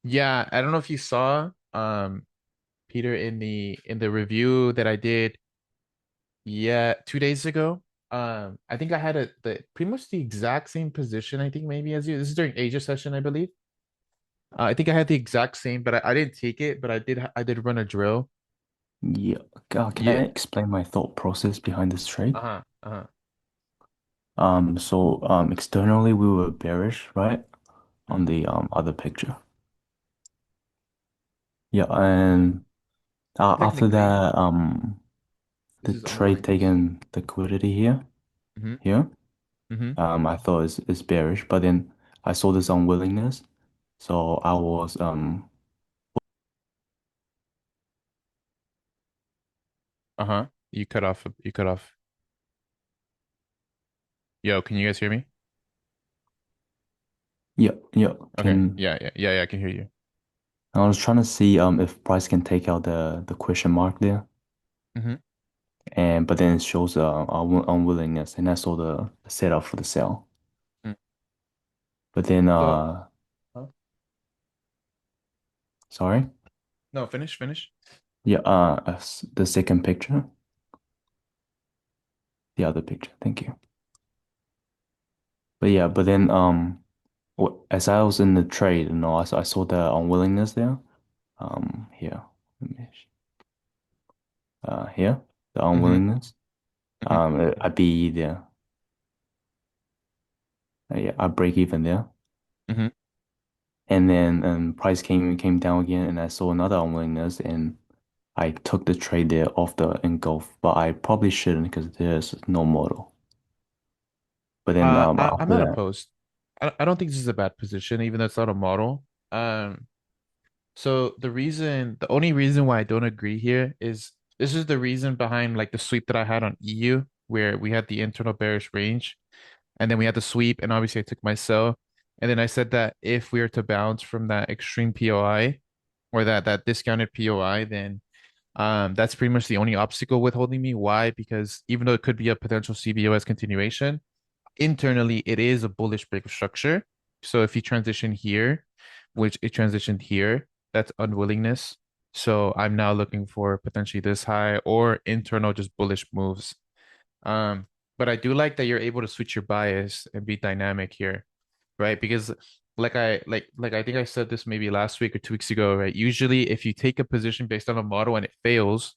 Yeah, I don't know if you saw Peter in the review that I did, yeah, 2 days ago. I think I had the pretty much the exact same position, I think maybe as you. This is during Asia session, I believe. I think I had the exact same, but I didn't take it, but I did run a drill. Yeah, can I Yeah. explain my thought process behind this trade? Uh-huh. Uh-huh. So externally we were bearish, right? On Mhm. the other picture. Yeah, and after Technically, that this the is trade unwillingness. taken liquidity here, Mm-hmm. here. Mm-hmm. I thought it's bearish, but then I saw this unwillingness, so I was Uh-huh. You cut off. You cut off. Yo, can you guys hear me? yeah, yeah, Okay. can Yeah, yeah, yeah, yeah, I can hear you. I was trying to see if price can take out the question mark there. Mm-hmm. And but then it shows unwillingness, and I saw the setup for the sell. Mm. But then So, huh? sorry. No, finish. Yeah, the second picture, the other picture. Thank you. But yeah, but then as I was in the trade, I saw the unwillingness there. Here, let me here, the Mm-hmm. unwillingness. Mm-hmm. I BE there. Yeah, I break even there. Mm-hmm. And then price came down again, and I saw another unwillingness, and I took the trade there off the engulf, but I probably shouldn't because there's no model. But then I'm after not that, opposed. I don't think this is a bad position, even though it's not a model. So the only reason why I don't agree here is this is the reason behind like the sweep that I had on EU, where we had the internal bearish range, and then we had the sweep, and obviously I took my sell, and then I said that if we were to bounce from that extreme POI or that discounted POI, then that's pretty much the only obstacle withholding me. Why? Because even though it could be a potential CBOS continuation, internally it is a bullish break of structure. So if you transition here, which it transitioned here, that's unwillingness. So I'm now looking for potentially this high or internal just bullish moves. Um, but I do like that you're able to switch your bias and be dynamic here, right? Because like I think I said this maybe last week or 2 weeks ago, right? Usually if you take a position based on a model and it fails,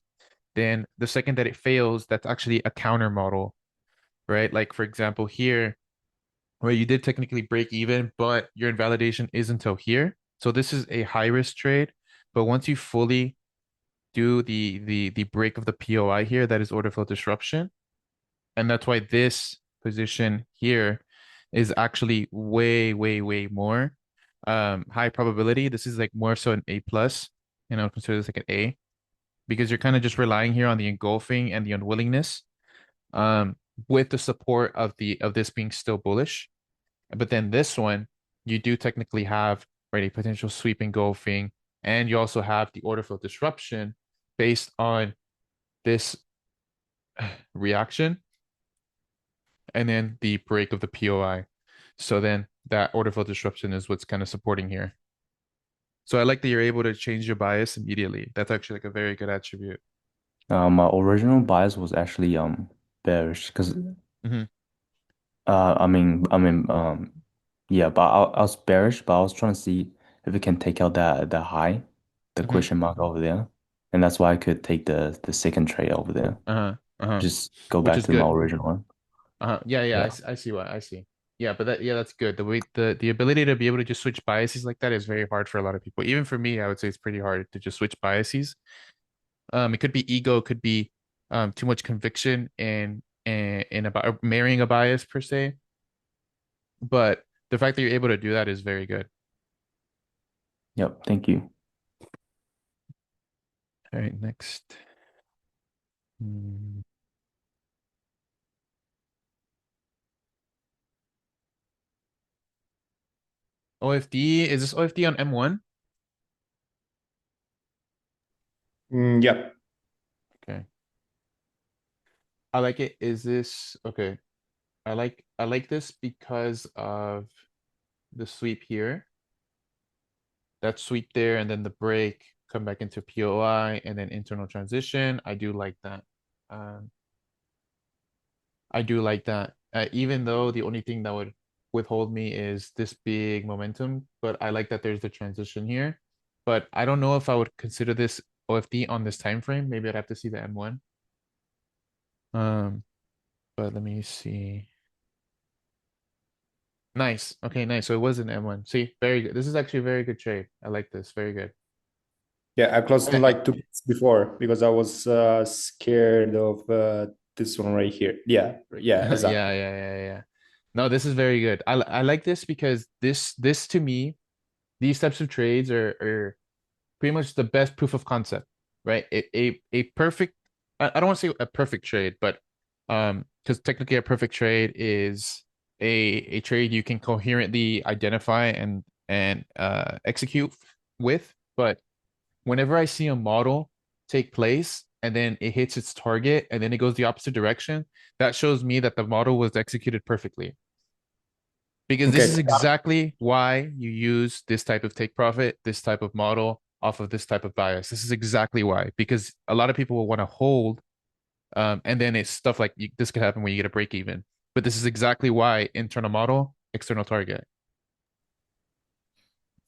then the second that it fails, that's actually a counter model, right? Like for example, here where you did technically break even, but your invalidation is until here. So this is a high risk trade. But once you fully do the break of the POI here, that is order flow disruption. And that's why this position here is actually way more high probability. This is like more so an A plus, and I would consider this like an A because you're kind of just relying here on the engulfing and the unwillingness um with the support of this being still bullish. But then this one, you do technically have right a potential sweep engulfing, and you also have the order flow disruption based on this reaction and then the break of the POI. So then that order flow disruption is what's kind of supporting here. So I like that you're able to change your bias immediately. That's actually like a very good attribute. my original bias was actually bearish because Hmm. yeah, but I was bearish, but I was trying to see if it can take out that high, the Hmm. question mark over there, and that's why I could take the second trade over there. Uh-huh. Uh-huh. Just go Which back is to my good. original one. Uh-huh. Yeah, Yeah. I see what I see. Yeah, but that's good. The way the ability to be able to just switch biases like that is very hard for a lot of people. Even for me, I would say it's pretty hard to just switch biases. It could be ego, it could be too much conviction in about marrying a bias per se. But the fact that you're able to do that is very good. Yep. Thank you. All right, next. Hmm. OFD, is this OFD on M1? Yeah. Okay. I like it. Is this okay? I like this because of the sweep here. That sweep there and then the break, come back into POI and then internal transition. I do like that. Um, I do like that. Even though the only thing that would withhold me is this big momentum, but I like that there's the transition here. But I don't know if I would consider this OFD on this time frame. Maybe I'd have to see the M1. Um, but let me see. Nice. Okay, nice. So it was an M1. See, very good. This is actually a very good trade. I like this. Very good. Yeah, I closed like 2 minutes before because I was scared of this one right here. Yeah, exactly. Yeah. No, this is very good. I like this because this to me, these types of trades are pretty much the best proof of concept, right? A perfect I don't want to say a perfect trade, but because technically a perfect trade is a trade you can coherently identify and execute with. But whenever I see a model take place and then it hits its target and then it goes the opposite direction, that shows me that the model was executed perfectly. Because this is Okay. exactly why you use this type of take profit, this type of model off of this type of bias. This is exactly why, because a lot of people will want to hold, and then it's stuff like this could happen when you get a break even. But this is exactly why internal model, external target.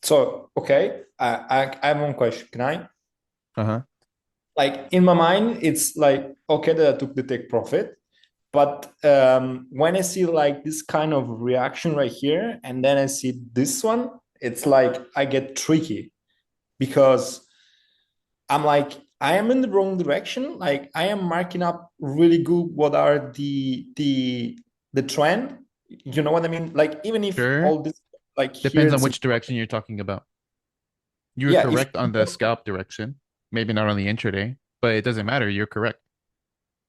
So, okay, I have one question. Can I? Uh-huh. Like in my mind, it's like, okay, that I took the take profit. But when I see like this kind of reaction right here, and then I see this one, it's like I get tricky because I'm like, I am in the wrong direction. Like I am marking up really good what are the trend. You know what I mean? Like even if Sure. all this like here Depends on it's which direction you're talking about. You were yeah, if correct on the scalp direction, maybe not on the intraday, but it doesn't matter. You're correct.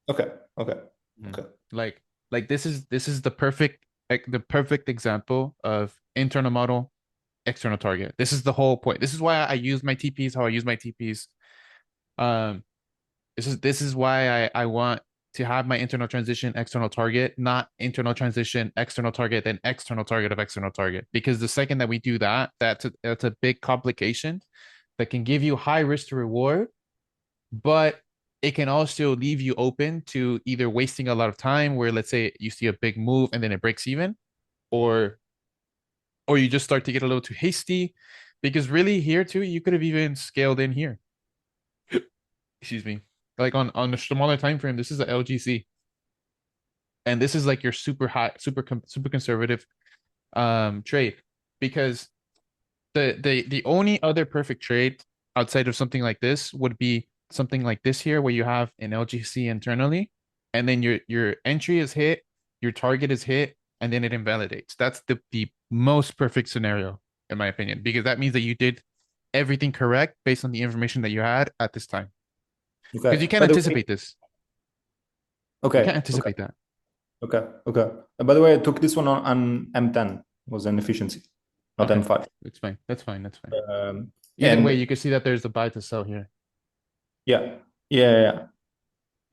okay, okay, Mm. okay. Like this is the perfect example of internal model, external target. This is the whole point. This is why I use my TPs, how I use my TPs. Um, this is why I want to have my internal transition, external target, not internal transition, external target, then external target of external target. Because the second that we do that, that's a big complication that can give you high risk to reward, but it can also leave you open to either wasting a lot of time where let's say you see a big move and then it breaks even, or you just start to get a little too hasty, because really here too you could have even scaled in here. Excuse me. Like on a smaller time frame, this is a LGC, and this is like your super high, super conservative trade, because the only other perfect trade outside of something like this would be something like this here, where you have an LGC internally, and then your entry is hit, your target is hit, and then it invalidates. That's the most perfect scenario, in my opinion, because that means that you did everything correct based on the information that you had at this time. Because you Okay. can't By the way, anticipate this. You can't okay, okay, anticipate that. okay, okay. By the way, I took this one on M10, was an efficiency, not Okay, M5. that's fine. That's fine. That's fine. Either way, And you can see that there's a buy to sell here. yeah, yeah, yeah.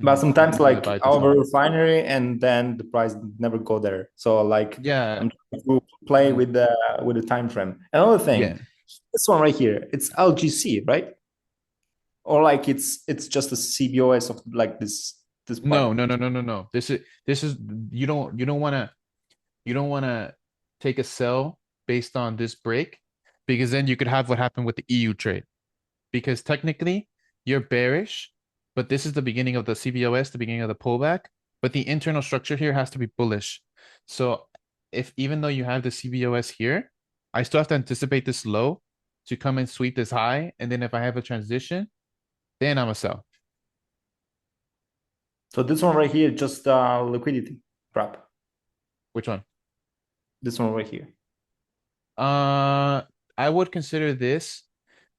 But It sometimes gives you the like buy to our sell. refinery and then the price never go there. So like Yeah. I'm trying to play Mhm. with the time frame. Another thing, Yeah. this one right here, it's LGC, right? Or like it's just a CBOS of like this No, part. no, no, no, no, no. This is you don't wanna take a sell based on this break, because then you could have what happened with the EU trade. Because technically you're bearish, but this is the beginning of the CBOS, the beginning of the pullback. But the internal structure here has to be bullish. So if even though you have the CBOS here, I still have to anticipate this low to come and sweep this high. And then if I have a transition, then I'm a sell. So this one right here, just liquidity crap. Which one? This one right here. I would consider this.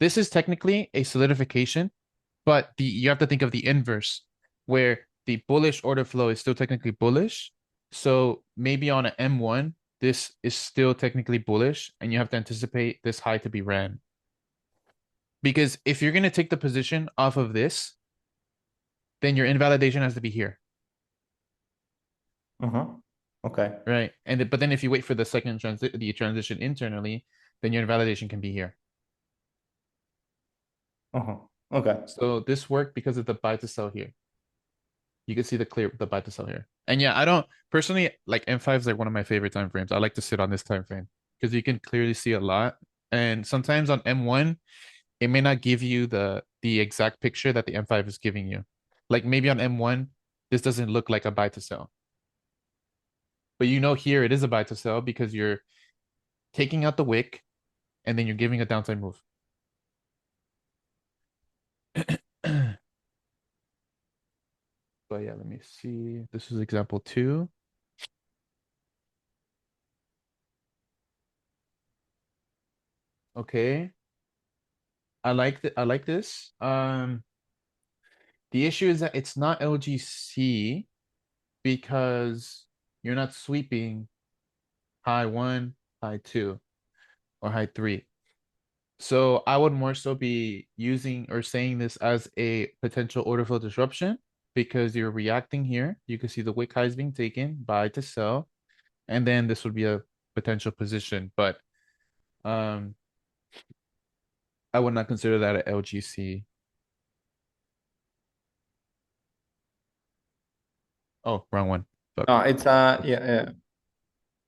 This is technically a solidification, but you have to think of the inverse, where the bullish order flow is still technically bullish. So maybe on an M1, this is still technically bullish, and you have to anticipate this high to be ran. Because if you're gonna take the position off of this, then your invalidation has to be here, Okay. right? But then if you wait for the second transition internally, then your invalidation can be here. Okay. So this worked because of the buy to sell here. You can see the buy to sell here. And yeah, I don't personally like M5 is like one of my favorite time frames. I like to sit on this time frame because you can clearly see a lot. And sometimes on M1, it may not give you the exact picture that the M5 is giving you. Like maybe on M1, this doesn't look like a buy to sell. But you know here it is a buy to sell because you're taking out the wick and then you're giving a downside move. But yeah, let me see. This is example 2. Okay. I like this. The issue is that it's not LGC because you're not sweeping high 1, high 2, or high 3. So I would more so be using or saying this as a potential order flow disruption because you're reacting here. You can see the wick highs being taken, buy to sell, and then this would be a potential position. But um, I would not consider that an LGC. Oh, wrong one. Fuck. No, it's yeah.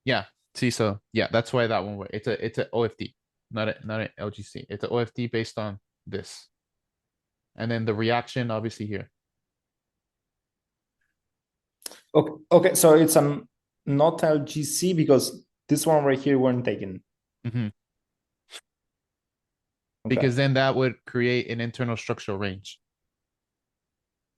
Yeah. See, so yeah, that's why that one worked. It's a OFD, not an LGC. It's an OFD based on this. And then the reaction obviously here. Okay, okay, so it's not LGC because this one right here weren't taken. Mhm. Okay. Because then that would create an internal structural range.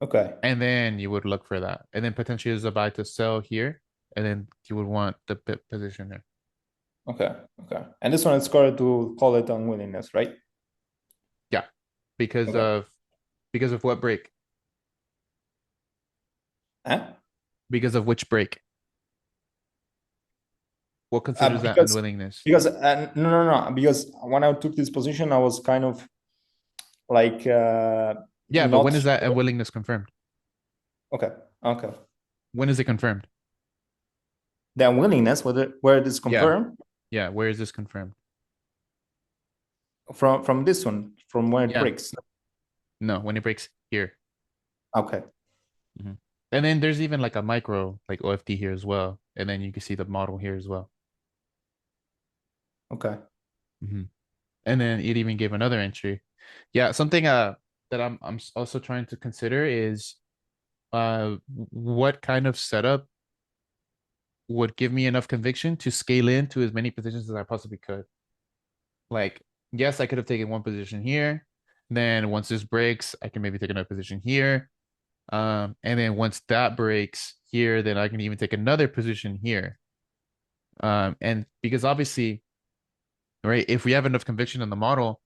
Okay. And then you would look for that. And then potentially there's a buy to sell here. And then you would want the position there. Okay. Okay. And this one is correct to call it unwillingness, right? Yeah. Because Okay. of what break? Huh? Because of which break? What considers that unwillingness? Because no, because when I took this position, I was kind of like Yeah, but not when is that sure. unwillingness confirmed? Okay. Okay. When is it confirmed? The unwillingness, where it is Yeah. confirmed Yeah. Where is this confirmed? from this one, from where it Yeah. breaks. No, when it breaks here. Okay. And then there's even like a micro like OFD here as well. And then you can see the model here as well. Okay. And then it even gave another entry. Yeah, something that I'm also trying to consider is what kind of setup would give me enough conviction to scale into as many positions as I possibly could. Like, yes, I could have taken one position here. Then once this breaks, I can maybe take another position here. And then once that breaks here, then I can even take another position here. And because obviously, right, if we have enough conviction in the model,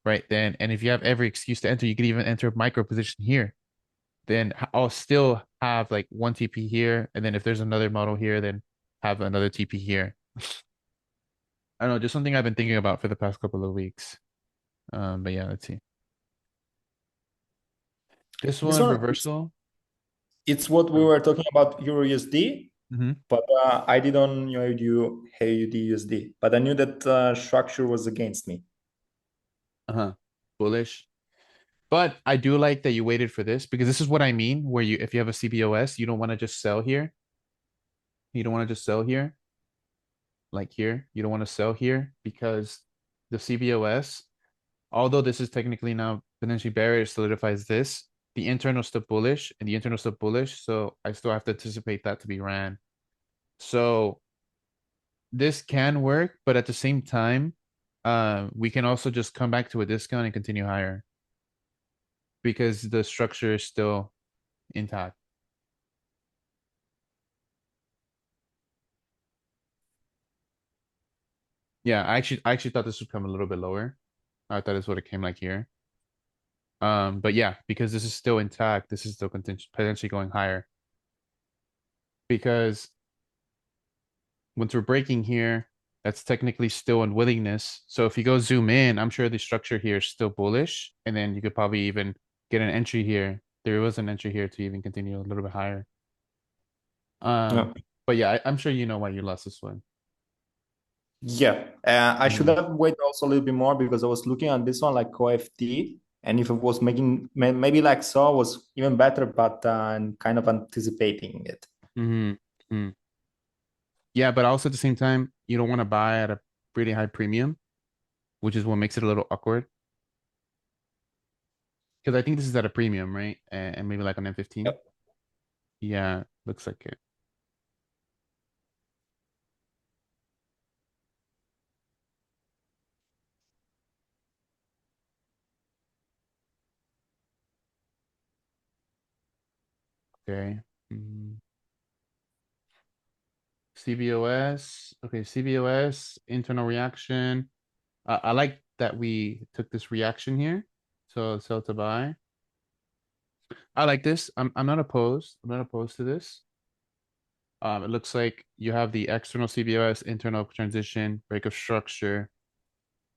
right, then, and if you have every excuse to enter, you could even enter a micro position here. Then I'll still have like one TP here. And then if there's another model here, then have another TP here. I don't know, just something I've been thinking about for the past couple of weeks. But yeah, let's see. This one, reversal. It's what we were talking about EuroUSD, but I didn't know you AUDUSD, but I knew that structure was against me. Bullish. But I do like that you waited for this because this is what I mean, where you, if you have a CBOS, you don't want to just sell here. You don't want to just sell here. Like here, you don't want to sell here because the CBOS, although this is technically now potentially bearish, solidifies this. The internal still bullish and the internal still bullish. So I still have to anticipate that to be ran. So this can work, but at the same time, we can also just come back to a discount and continue higher because the structure is still intact. Yeah, I actually thought this would come a little bit lower. I thought this would have came like here. But yeah, because this is still intact, this is still potentially going higher. Because once we're breaking here, that's technically still unwillingness. So if you go zoom in, I'm sure the structure here is still bullish. And then you could probably even get an entry here. There was an entry here to even continue a little bit higher. But yeah, I'm sure you know why you lost this one. Yeah, I should have waited also a little bit more because I was looking at this one like OFD, and if it was making maybe like so was even better, but kind of anticipating it. Yeah, but also at the same time, you don't want to buy at a pretty high premium, which is what makes it a little awkward. Because I think this is at a premium, right? And maybe like on M15. Yep. Yeah, looks like it. Okay. CBOS. Okay, CBOS, internal reaction. I like that we took this reaction here. So sell to buy. I like this. I'm not opposed. I'm not opposed to this. It looks like you have the external CBOS, internal transition, break of structure.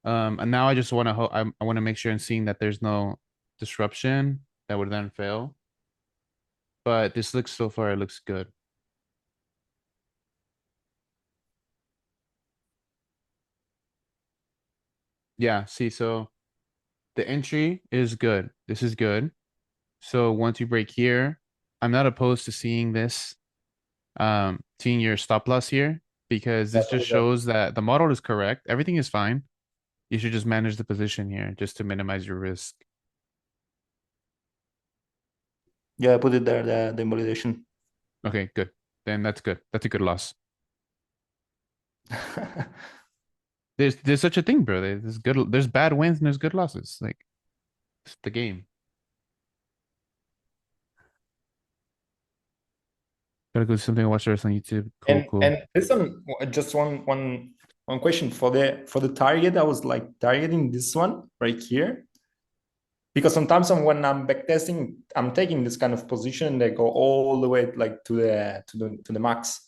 And now I just want to I want to make sure and seeing that there's no disruption that would then fail. But this looks so far, it looks good. Yeah, see, so the entry is good. This is good. So once you break here, I'm not opposed to seeing this, seeing your stop loss here, because this just shows that the model is correct. Everything is fine. You should just manage the position here just to minimize your risk. Yeah, I put it there, the invalidation. Okay, good. Then that's good. That's a good loss. There's such a thing, bro. There's bad wins and there's good losses. Like it's the game. Gotta go do something to watch the rest on YouTube. Cool, cool. And this one, just one question for the target. I was like targeting this one right here, because sometimes when I'm backtesting, I'm taking this kind of position and they go all the way like to the max.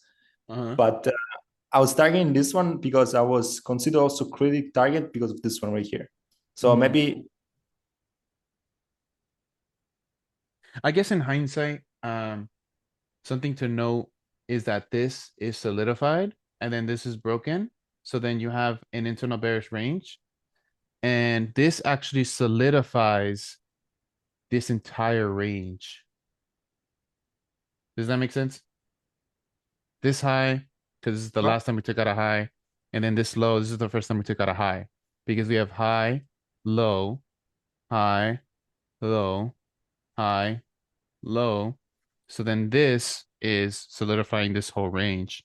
But I was targeting this one because I was considered also critic target because of this one right here. So maybe I guess in hindsight, something to note is that this is solidified and then this is broken. So then you have an internal bearish range. And this actually solidifies this entire range. Does that make sense? This high, because this is the last time we took out a high. And then this low, this is the first time we took out a high. Because we have high, low, high, low, high, low. So then this is solidifying this whole range.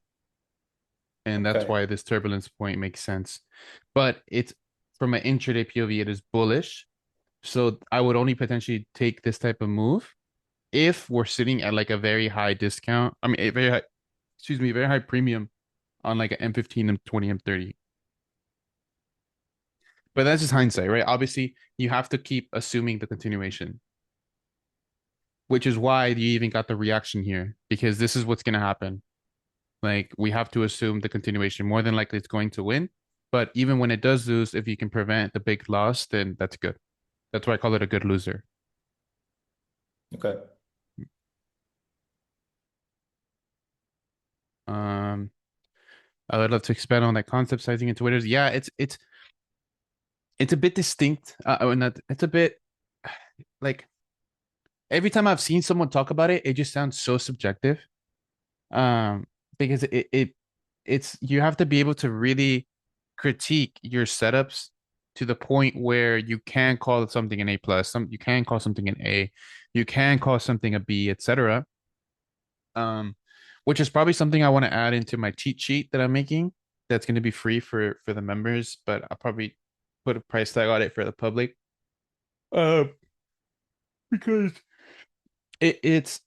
And that's why this turbulence point makes sense. But it's from an intraday POV, it is bullish. So I would only potentially take this type of move if we're sitting at like a very high discount. I mean, a very high, excuse me, very high premium on like an M15, M20, M30. But that's just hindsight, right? Obviously, you have to keep assuming the continuation, which is why you even got the reaction here, because this is what's going to happen. Like, we have to assume the continuation. More than likely, it's going to win. But even when it does lose, if you can prevent the big loss, then that's good. That's why I call it a good loser. Okay. I would love to expand on that concept, sizing into winners. Yeah, it's a bit distinct. Not, it's a bit like every time I've seen someone talk about it, it just sounds so subjective. Because it's you have to be able to really critique your setups to the point where you can call something an A plus, you can call something an A, you can call something a B, etc. Which is probably something I want to add into my cheat sheet that I'm making. That's going to be free for the members, but I'll probably put a price tag on it for the public. Because it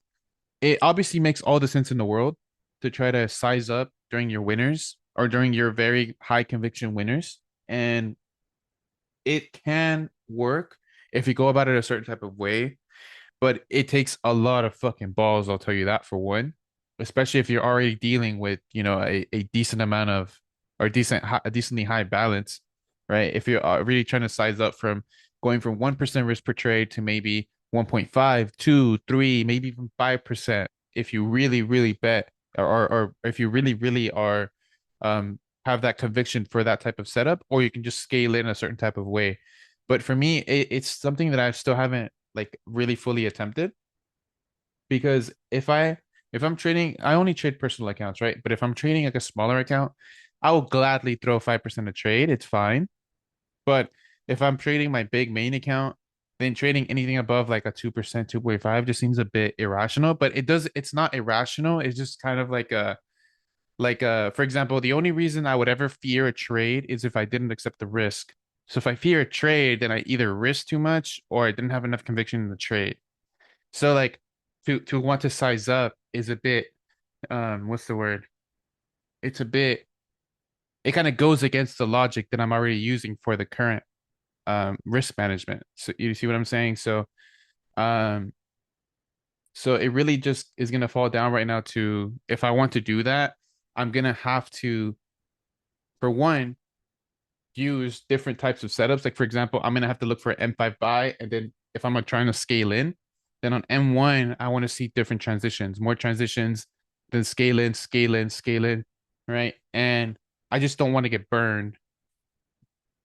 obviously makes all the sense in the world to try to size up during your winners or during your very high conviction winners. And it can work if you go about it a certain type of way, but it takes a lot of fucking balls, I'll tell you that for one, especially if you're already dealing with, a decent amount of or a decently high balance, right? If you're really trying to size up from going from 1% risk per trade to maybe 1.5, 2, 3, maybe even 5%, if you really, really bet or if you really, really are have that conviction for that type of setup, or you can just scale it in a certain type of way. But for me, it's something that I still haven't like really fully attempted, because if I'm trading, I only trade personal accounts, right? But if I'm trading like a smaller account, I will gladly throw 5% a trade. It's fine. But if I'm trading my big main account, then trading anything above like a 2%, 2.5 just seems a bit irrational. But it's not irrational. It's just kind of for example, the only reason I would ever fear a trade is if I didn't accept the risk. So if I fear a trade, then I either risk too much or I didn't have enough conviction in the trade. So like to want to size up is a bit what's the word? It's a bit it kind of goes against the logic that I'm already using for the current risk management. So you see what I'm saying? Um so it really just is gonna fall down right now to, if I want to do that, I'm gonna have to, for one, use different types of setups. Like for example, I'm gonna have to look for an M5 buy, and then if I'm trying to scale in, then on M1 I want to see different transitions, more transitions, then scale in, scale in, scale in, right? And I just don't want to get burned.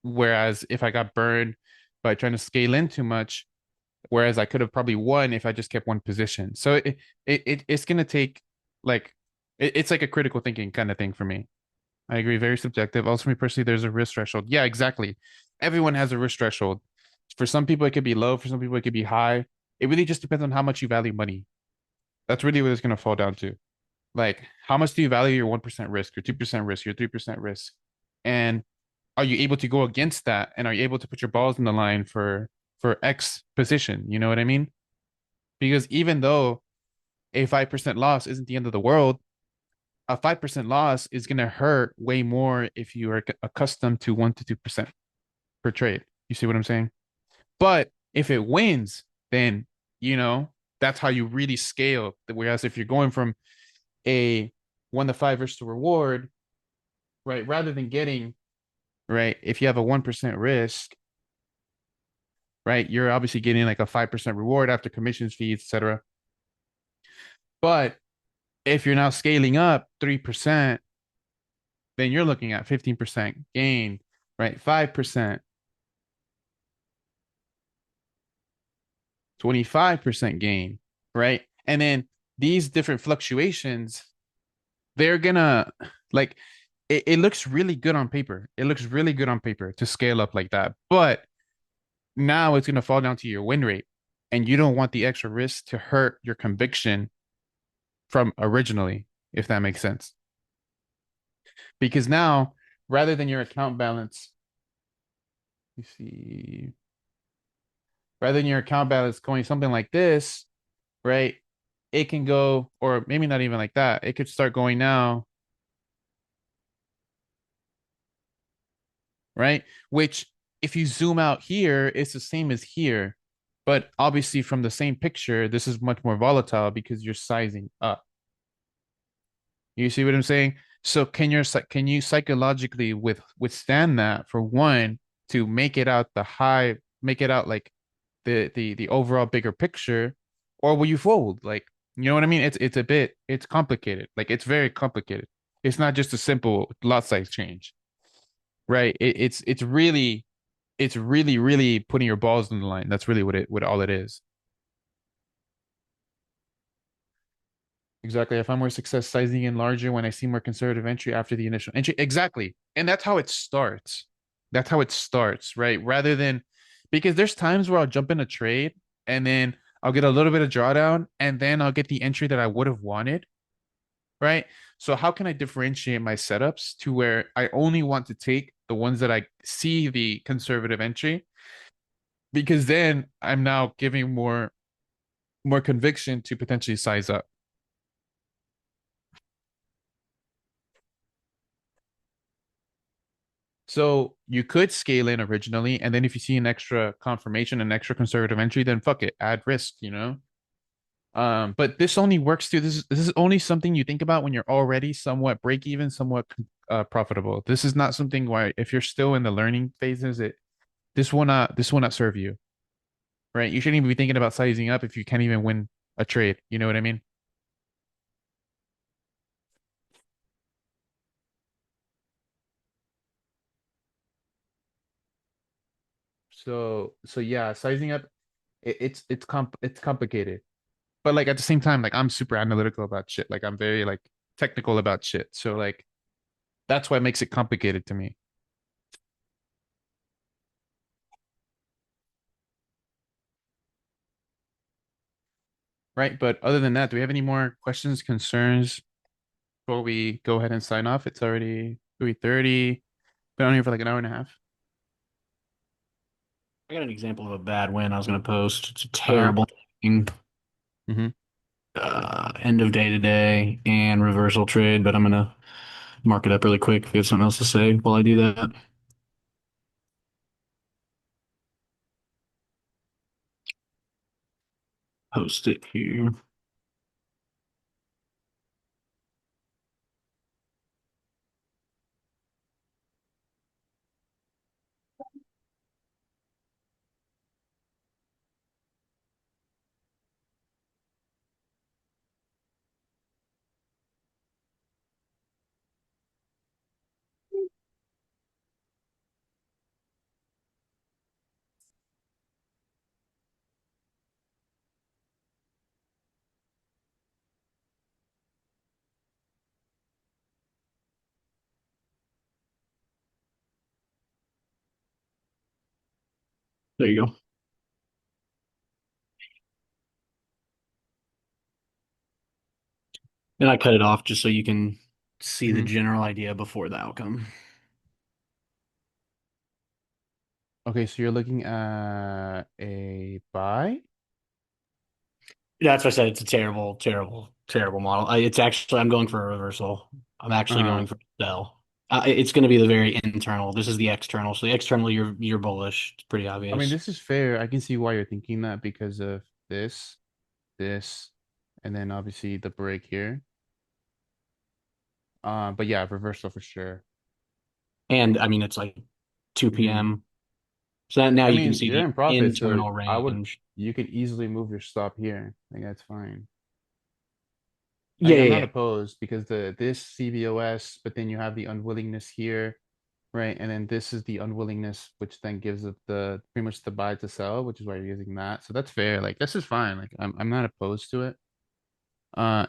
Whereas if I got burned by trying to scale in too much, whereas I could have probably won if I just kept one position. So it's gonna take like it's like a critical thinking kind of thing for me. I agree, very subjective. Also, for me personally, there's a risk threshold. Yeah, exactly. Everyone has a risk threshold. For some people, it could be low. For some people, it could be high. It really just depends on how much you value money. That's really what it's gonna fall down to. Like, how much do you value your 1% risk, your 2% risk, your 3% risk, and are you able to go against that? And are you able to put your balls in the line for X position? You know what I mean? Because even though a 5% loss isn't the end of the world, a 5% loss is going to hurt way more if you are accustomed to 1 to 2% per trade. You see what I'm saying? But if it wins, then, you know, that's how you really scale. Whereas if you're going from a 1 to 5 risk to reward, right, rather than getting, right, if you have a 1% risk, right, you're obviously getting like a 5% reward after commissions, fees, etc. But if you're now scaling up 3%, then you're looking at 15% gain, right? 5%, 25% gain, right? And then these different fluctuations, they're gonna like it looks really good on paper. It looks really good on paper to scale up like that. But now it's gonna fall down to your win rate. And you don't want the extra risk to hurt your conviction from originally, if that makes sense. Because now, rather than your account balance, you see, rather than your account balance going something like this, right? It can go, or maybe not even like that. It could start going now, right? Which, if you zoom out here, it's the same as here. But obviously, from the same picture, this is much more volatile because you're sizing up. You see what I'm saying? So can you psychologically withstand that for one to make it out the high, make it out like the overall bigger picture, or will you fold? Like, you know what I mean? It's complicated. Like it's very complicated. It's not just a simple lot size change, right? It's really really putting your balls on the line. That's really what all it is. Exactly. I find more success sizing in larger when I see more conservative entry after the initial entry. Exactly. And that's how it starts. That's how it starts, right? Rather than because there's times where I'll jump in a trade and then I'll get a little bit of drawdown and then I'll get the entry that I would have wanted, right? So how can I differentiate my setups to where I only want to take the ones that I see the conservative entry? Because then I'm now giving more conviction to potentially size up. So you could scale in originally, and then if you see an extra confirmation, an extra conservative entry, then fuck it, add risk, you know. But this only works too. This is only something you think about when you're already somewhat break even, somewhat profitable. This is not something why if you're still in the learning phases, this will not serve you, right? You shouldn't even be thinking about sizing up if you can't even win a trade. You know what I mean? So yeah, sizing up, it's complicated. But like at the same time, like I'm super analytical about shit. Like I'm very like technical about shit. So like that's why it makes it complicated to me. Right. But other than that, do we have any more questions, concerns before we go ahead and sign off? It's already 3:30. Been on here for like an hour and a half. I got an example of a bad win I was going to post. It's a Uh-huh. terrible thing. Mm-hmm. End of day today and reversal trade, but I'm going to mark it up really quick if you have something else to say while I do that. Post it here. There you go. And I cut it off just so you can see the Mhm. general idea before the outcome. Okay, so you're looking at a buy? That's what I said. It's a terrible, terrible, terrible model. It's actually, I'm going for a reversal. I'm actually Uh-huh. going for a sell. It's going to be the very internal. This is the external. So the external, you're bullish. It's pretty I mean, obvious. this is fair. I can see why you're thinking that because of this, and then obviously the break here. But yeah, reversal for sure. And I mean, it's like 2 Hmm. p.m. So now I you can mean, see you're the in profit, so internal range. you could easily move your stop here. Like that's fine. Yeah, Like I'm yeah, not yeah. opposed because this CVOS, but then you have the unwillingness here, right? And then this is the unwillingness, which then gives it the pretty much the buy to sell, which is why you're using that. So that's fair. Like this is fine. Like I'm not opposed to it.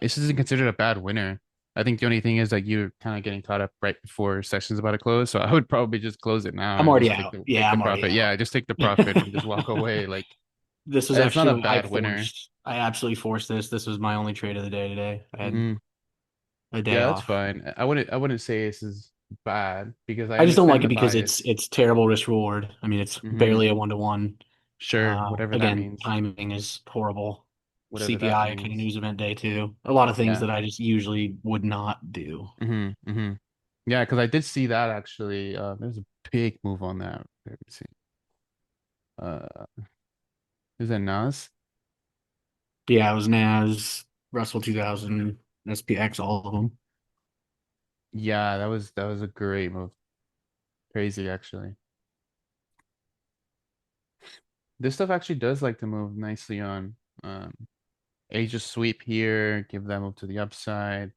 This isn't considered a bad winner. I think the only thing is like you're kind of getting caught up right before session's about to close. So I would probably just close it now I'm and already just out. take Yeah, the I'm already profit. out. Yeah, just take the profit and just walk away. Like This was it's not a actually I bad winner. forced. I absolutely forced this. This was my only trade of the day today. I had Hmm. a day Yeah, that's off. fine. I wouldn't say this is bad because I I just don't like understand it the because bias. it's terrible risk reward. I mean, it's Hmm. barely a 1-to-1. Sure, whatever that Again, means. timing is horrible. Whatever that CPI kind of means. news event day too. A lot of things Yeah. that I just usually would not do. Yeah, because I did see that actually. There's a big move on that. Let me see. Uh, is that Nas? Yeah, it was NAS, Russell 2000, SPX, all of them. Yeah, that was a great move. Crazy actually. This stuff actually does like to move nicely on Asia sweep here, give that move to the upside.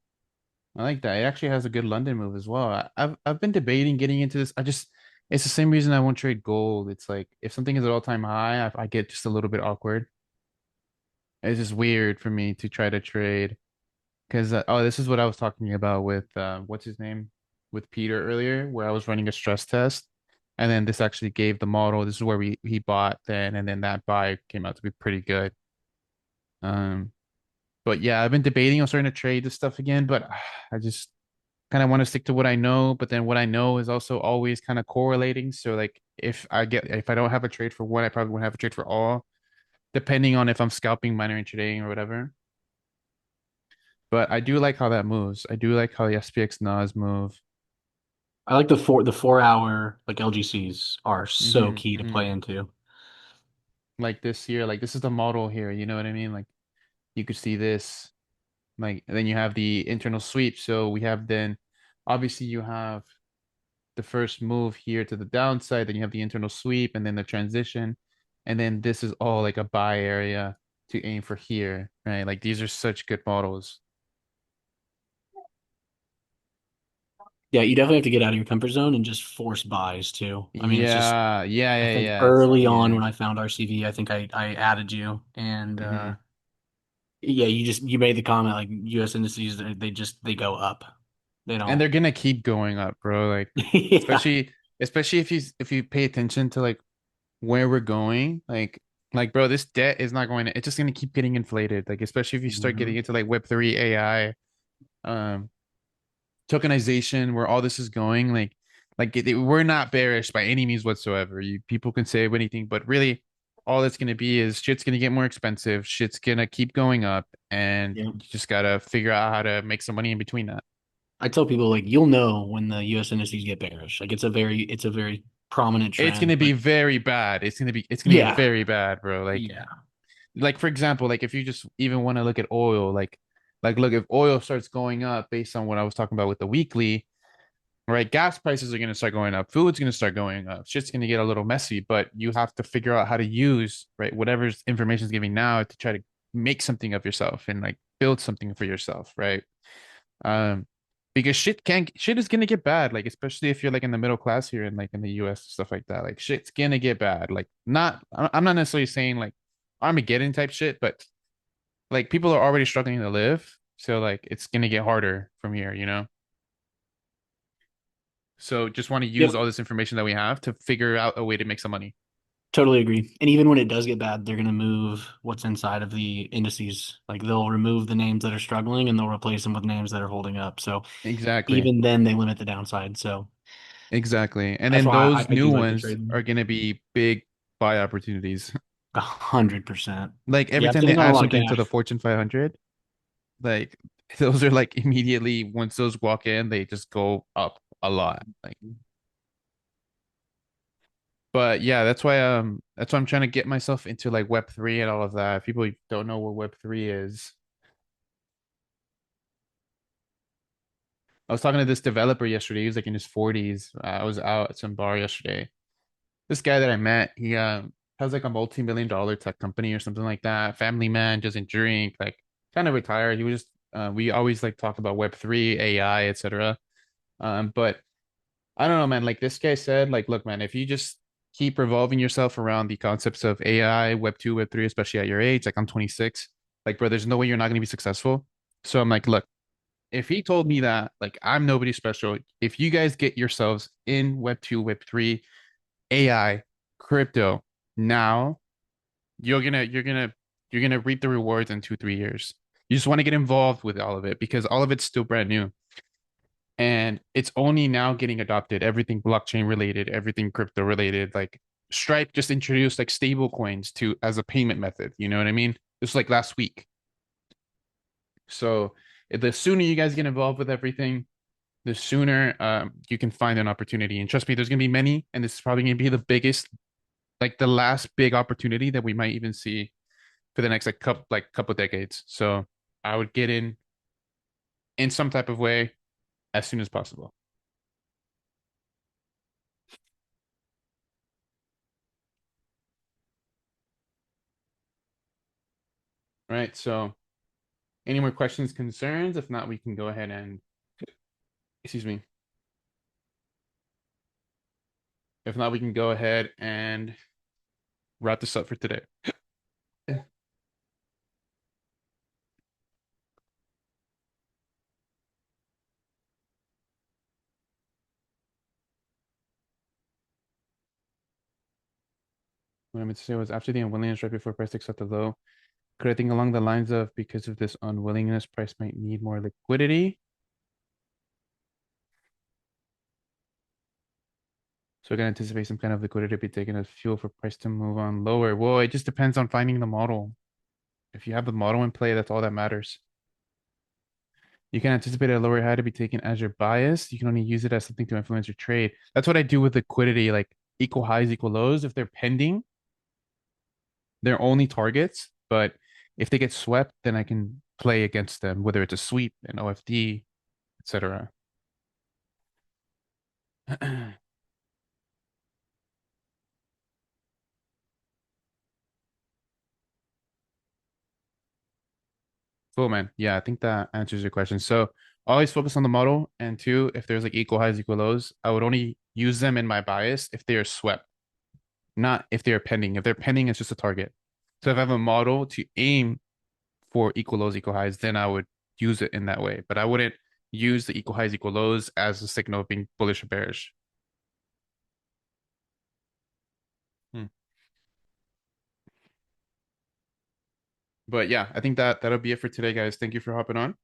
I like that. It actually has a good London move as well. I've been debating getting into this. It's the same reason I won't trade gold. It's like if something is at all-time high, I get just a little bit awkward. It's just weird for me to try to trade because oh, this is what I was talking about with what's his name with Peter earlier, where I was running a stress test, and then this actually gave the model. This is where we he bought then, and then that buy came out to be pretty good. Um, but yeah, I've been debating on starting to trade this stuff again, but I just kind of want to stick to what I know. But then what I know is also always kind of correlating. So like if I don't have a trade for one, I probably won't have a trade for all, depending on if I'm scalping, minor trading, or whatever. But I do like how that moves. I do like how the SPX NAS move. I like the 4 hour like LGCs are so Hmm. key to Hmm. play into. Like this here, like this is the model here. You know what I mean? Like you could see this. Like and then you have the internal sweep. So we have then obviously you have the first move here to the downside, then you have the internal sweep and then the transition. And then this is all like a buy area to aim for here, right? Like these are such good models. Yeah, you definitely have to get out of your comfort zone and just force buys too. I mean, it's just I think Yeah. It's early on yeah. when I found RCV, I think I added you and Hmm. yeah, you made the comment like US indices they go up. They And don't. they're gonna keep going up, bro. Like Yeah. especially if you pay attention to like where we're going, like bro, this debt is not going to it's just gonna keep getting inflated. Like especially if you start getting Mhm. into like Web3 AI, um tokenization, where all this is going, we're not bearish by any means whatsoever. You people can say anything, but really all it's gonna be is shit's gonna get more expensive, shit's gonna keep going up, and Yeah. you just gotta figure out how to make some money in between that. I tell people like you'll know when the US indices get bearish. Like it's a very prominent It's trend. gonna be Like very bad. It's gonna get yeah. very bad, bro. Yeah. Like for example, like if you just even want to look at oil, like look if oil starts going up based on what I was talking about with the weekly, right? Gas prices are gonna start going up, food's gonna start going up, shit's gonna get a little messy, but you have to figure out how to use, right, whatever information is giving now to try to make something of yourself and like build something for yourself, right? Um, because shit is gonna get bad, like especially if you're like in the middle class here and like in the US stuff like that. Like shit's gonna get bad. Like not I'm not necessarily saying like Armageddon type shit, but like people are already struggling to live. So like it's gonna get harder from here, you know? So just want to use Yep. all this information that we have to figure out a way to make some money. Totally agree. And even when it does get bad, they're going to move what's inside of the indices. Like they'll remove the names that are struggling and they'll replace them with names that are holding up. So Exactly. even then, they limit the downside. So Exactly. And that's then why those I new do like to ones trade them. are going to be big buy opportunities. 100%. Like every Yeah, I'm time they sitting on a add lot of something to the cash. Fortune 500, like those are like immediately once those walk in, they just go up a lot. Like, but yeah, that's why I'm trying to get myself into like Web3 and all of that. If people don't know what Web3 is, I was talking to this developer yesterday. He was like in his 40s. I was out at some bar yesterday. This guy that I met, he has like a multi-million-dollar tech company or something like that. Family man, doesn't drink, like kind of retired. He was just we always like talk about Web3, AI, etc. But I don't know, man. Like this guy said, like, look, man, if you just keep revolving yourself around the concepts of AI, Web2, Web3, especially at your age, like I'm 26, like, bro, there's no way you're not going to be successful. So I'm like, look, if he told me that, like, I'm nobody special. If you guys get yourselves in Web2, Web3, AI, crypto now, you're gonna reap the rewards in 2, 3 years. You just want to get involved with all of it because all of it's still brand new. And it's only now getting adopted. Everything blockchain related, everything crypto related. Like Stripe just introduced like stable coins to as a payment method. You know what I mean? Just like last week. So the sooner you guys get involved with everything, the sooner you can find an opportunity. And trust me, there's gonna be many, and this is probably gonna be the biggest, like the last big opportunity that we might even see for the next couple decades. So I would get in some type of way as soon as possible. Right. So any more questions, concerns? If not, we can go ahead and, excuse me. If not, we can go ahead and wrap this up for today. What I meant to say was after the unwillingness right before price takes out the low, could I think along the lines of because of this unwillingness, price might need more liquidity? So I can anticipate some kind of liquidity to be taken as fuel for price to move on lower. Well, it just depends on finding the model. If you have the model in play, that's all that matters. You can anticipate a lower high to be taken as your bias. You can only use it as something to influence your trade. That's what I do with liquidity, like equal highs, equal lows. If they're pending, they're only targets. But if they get swept, then I can play against them, whether it's a sweep, an OFD, etc. Cool, man. Yeah, I think that answers your question. So always focus on the model. And two, if there's like equal highs, equal lows, I would only use them in my bias if they are swept, not if they are pending. If they're pending, it's just a target. So if I have a model to aim for equal lows, equal highs, then I would use it in that way. But I wouldn't use the equal highs, equal lows as a signal of being bullish or bearish. Hmm. But yeah, I think that that'll be it for today, guys. Thank you for hopping on.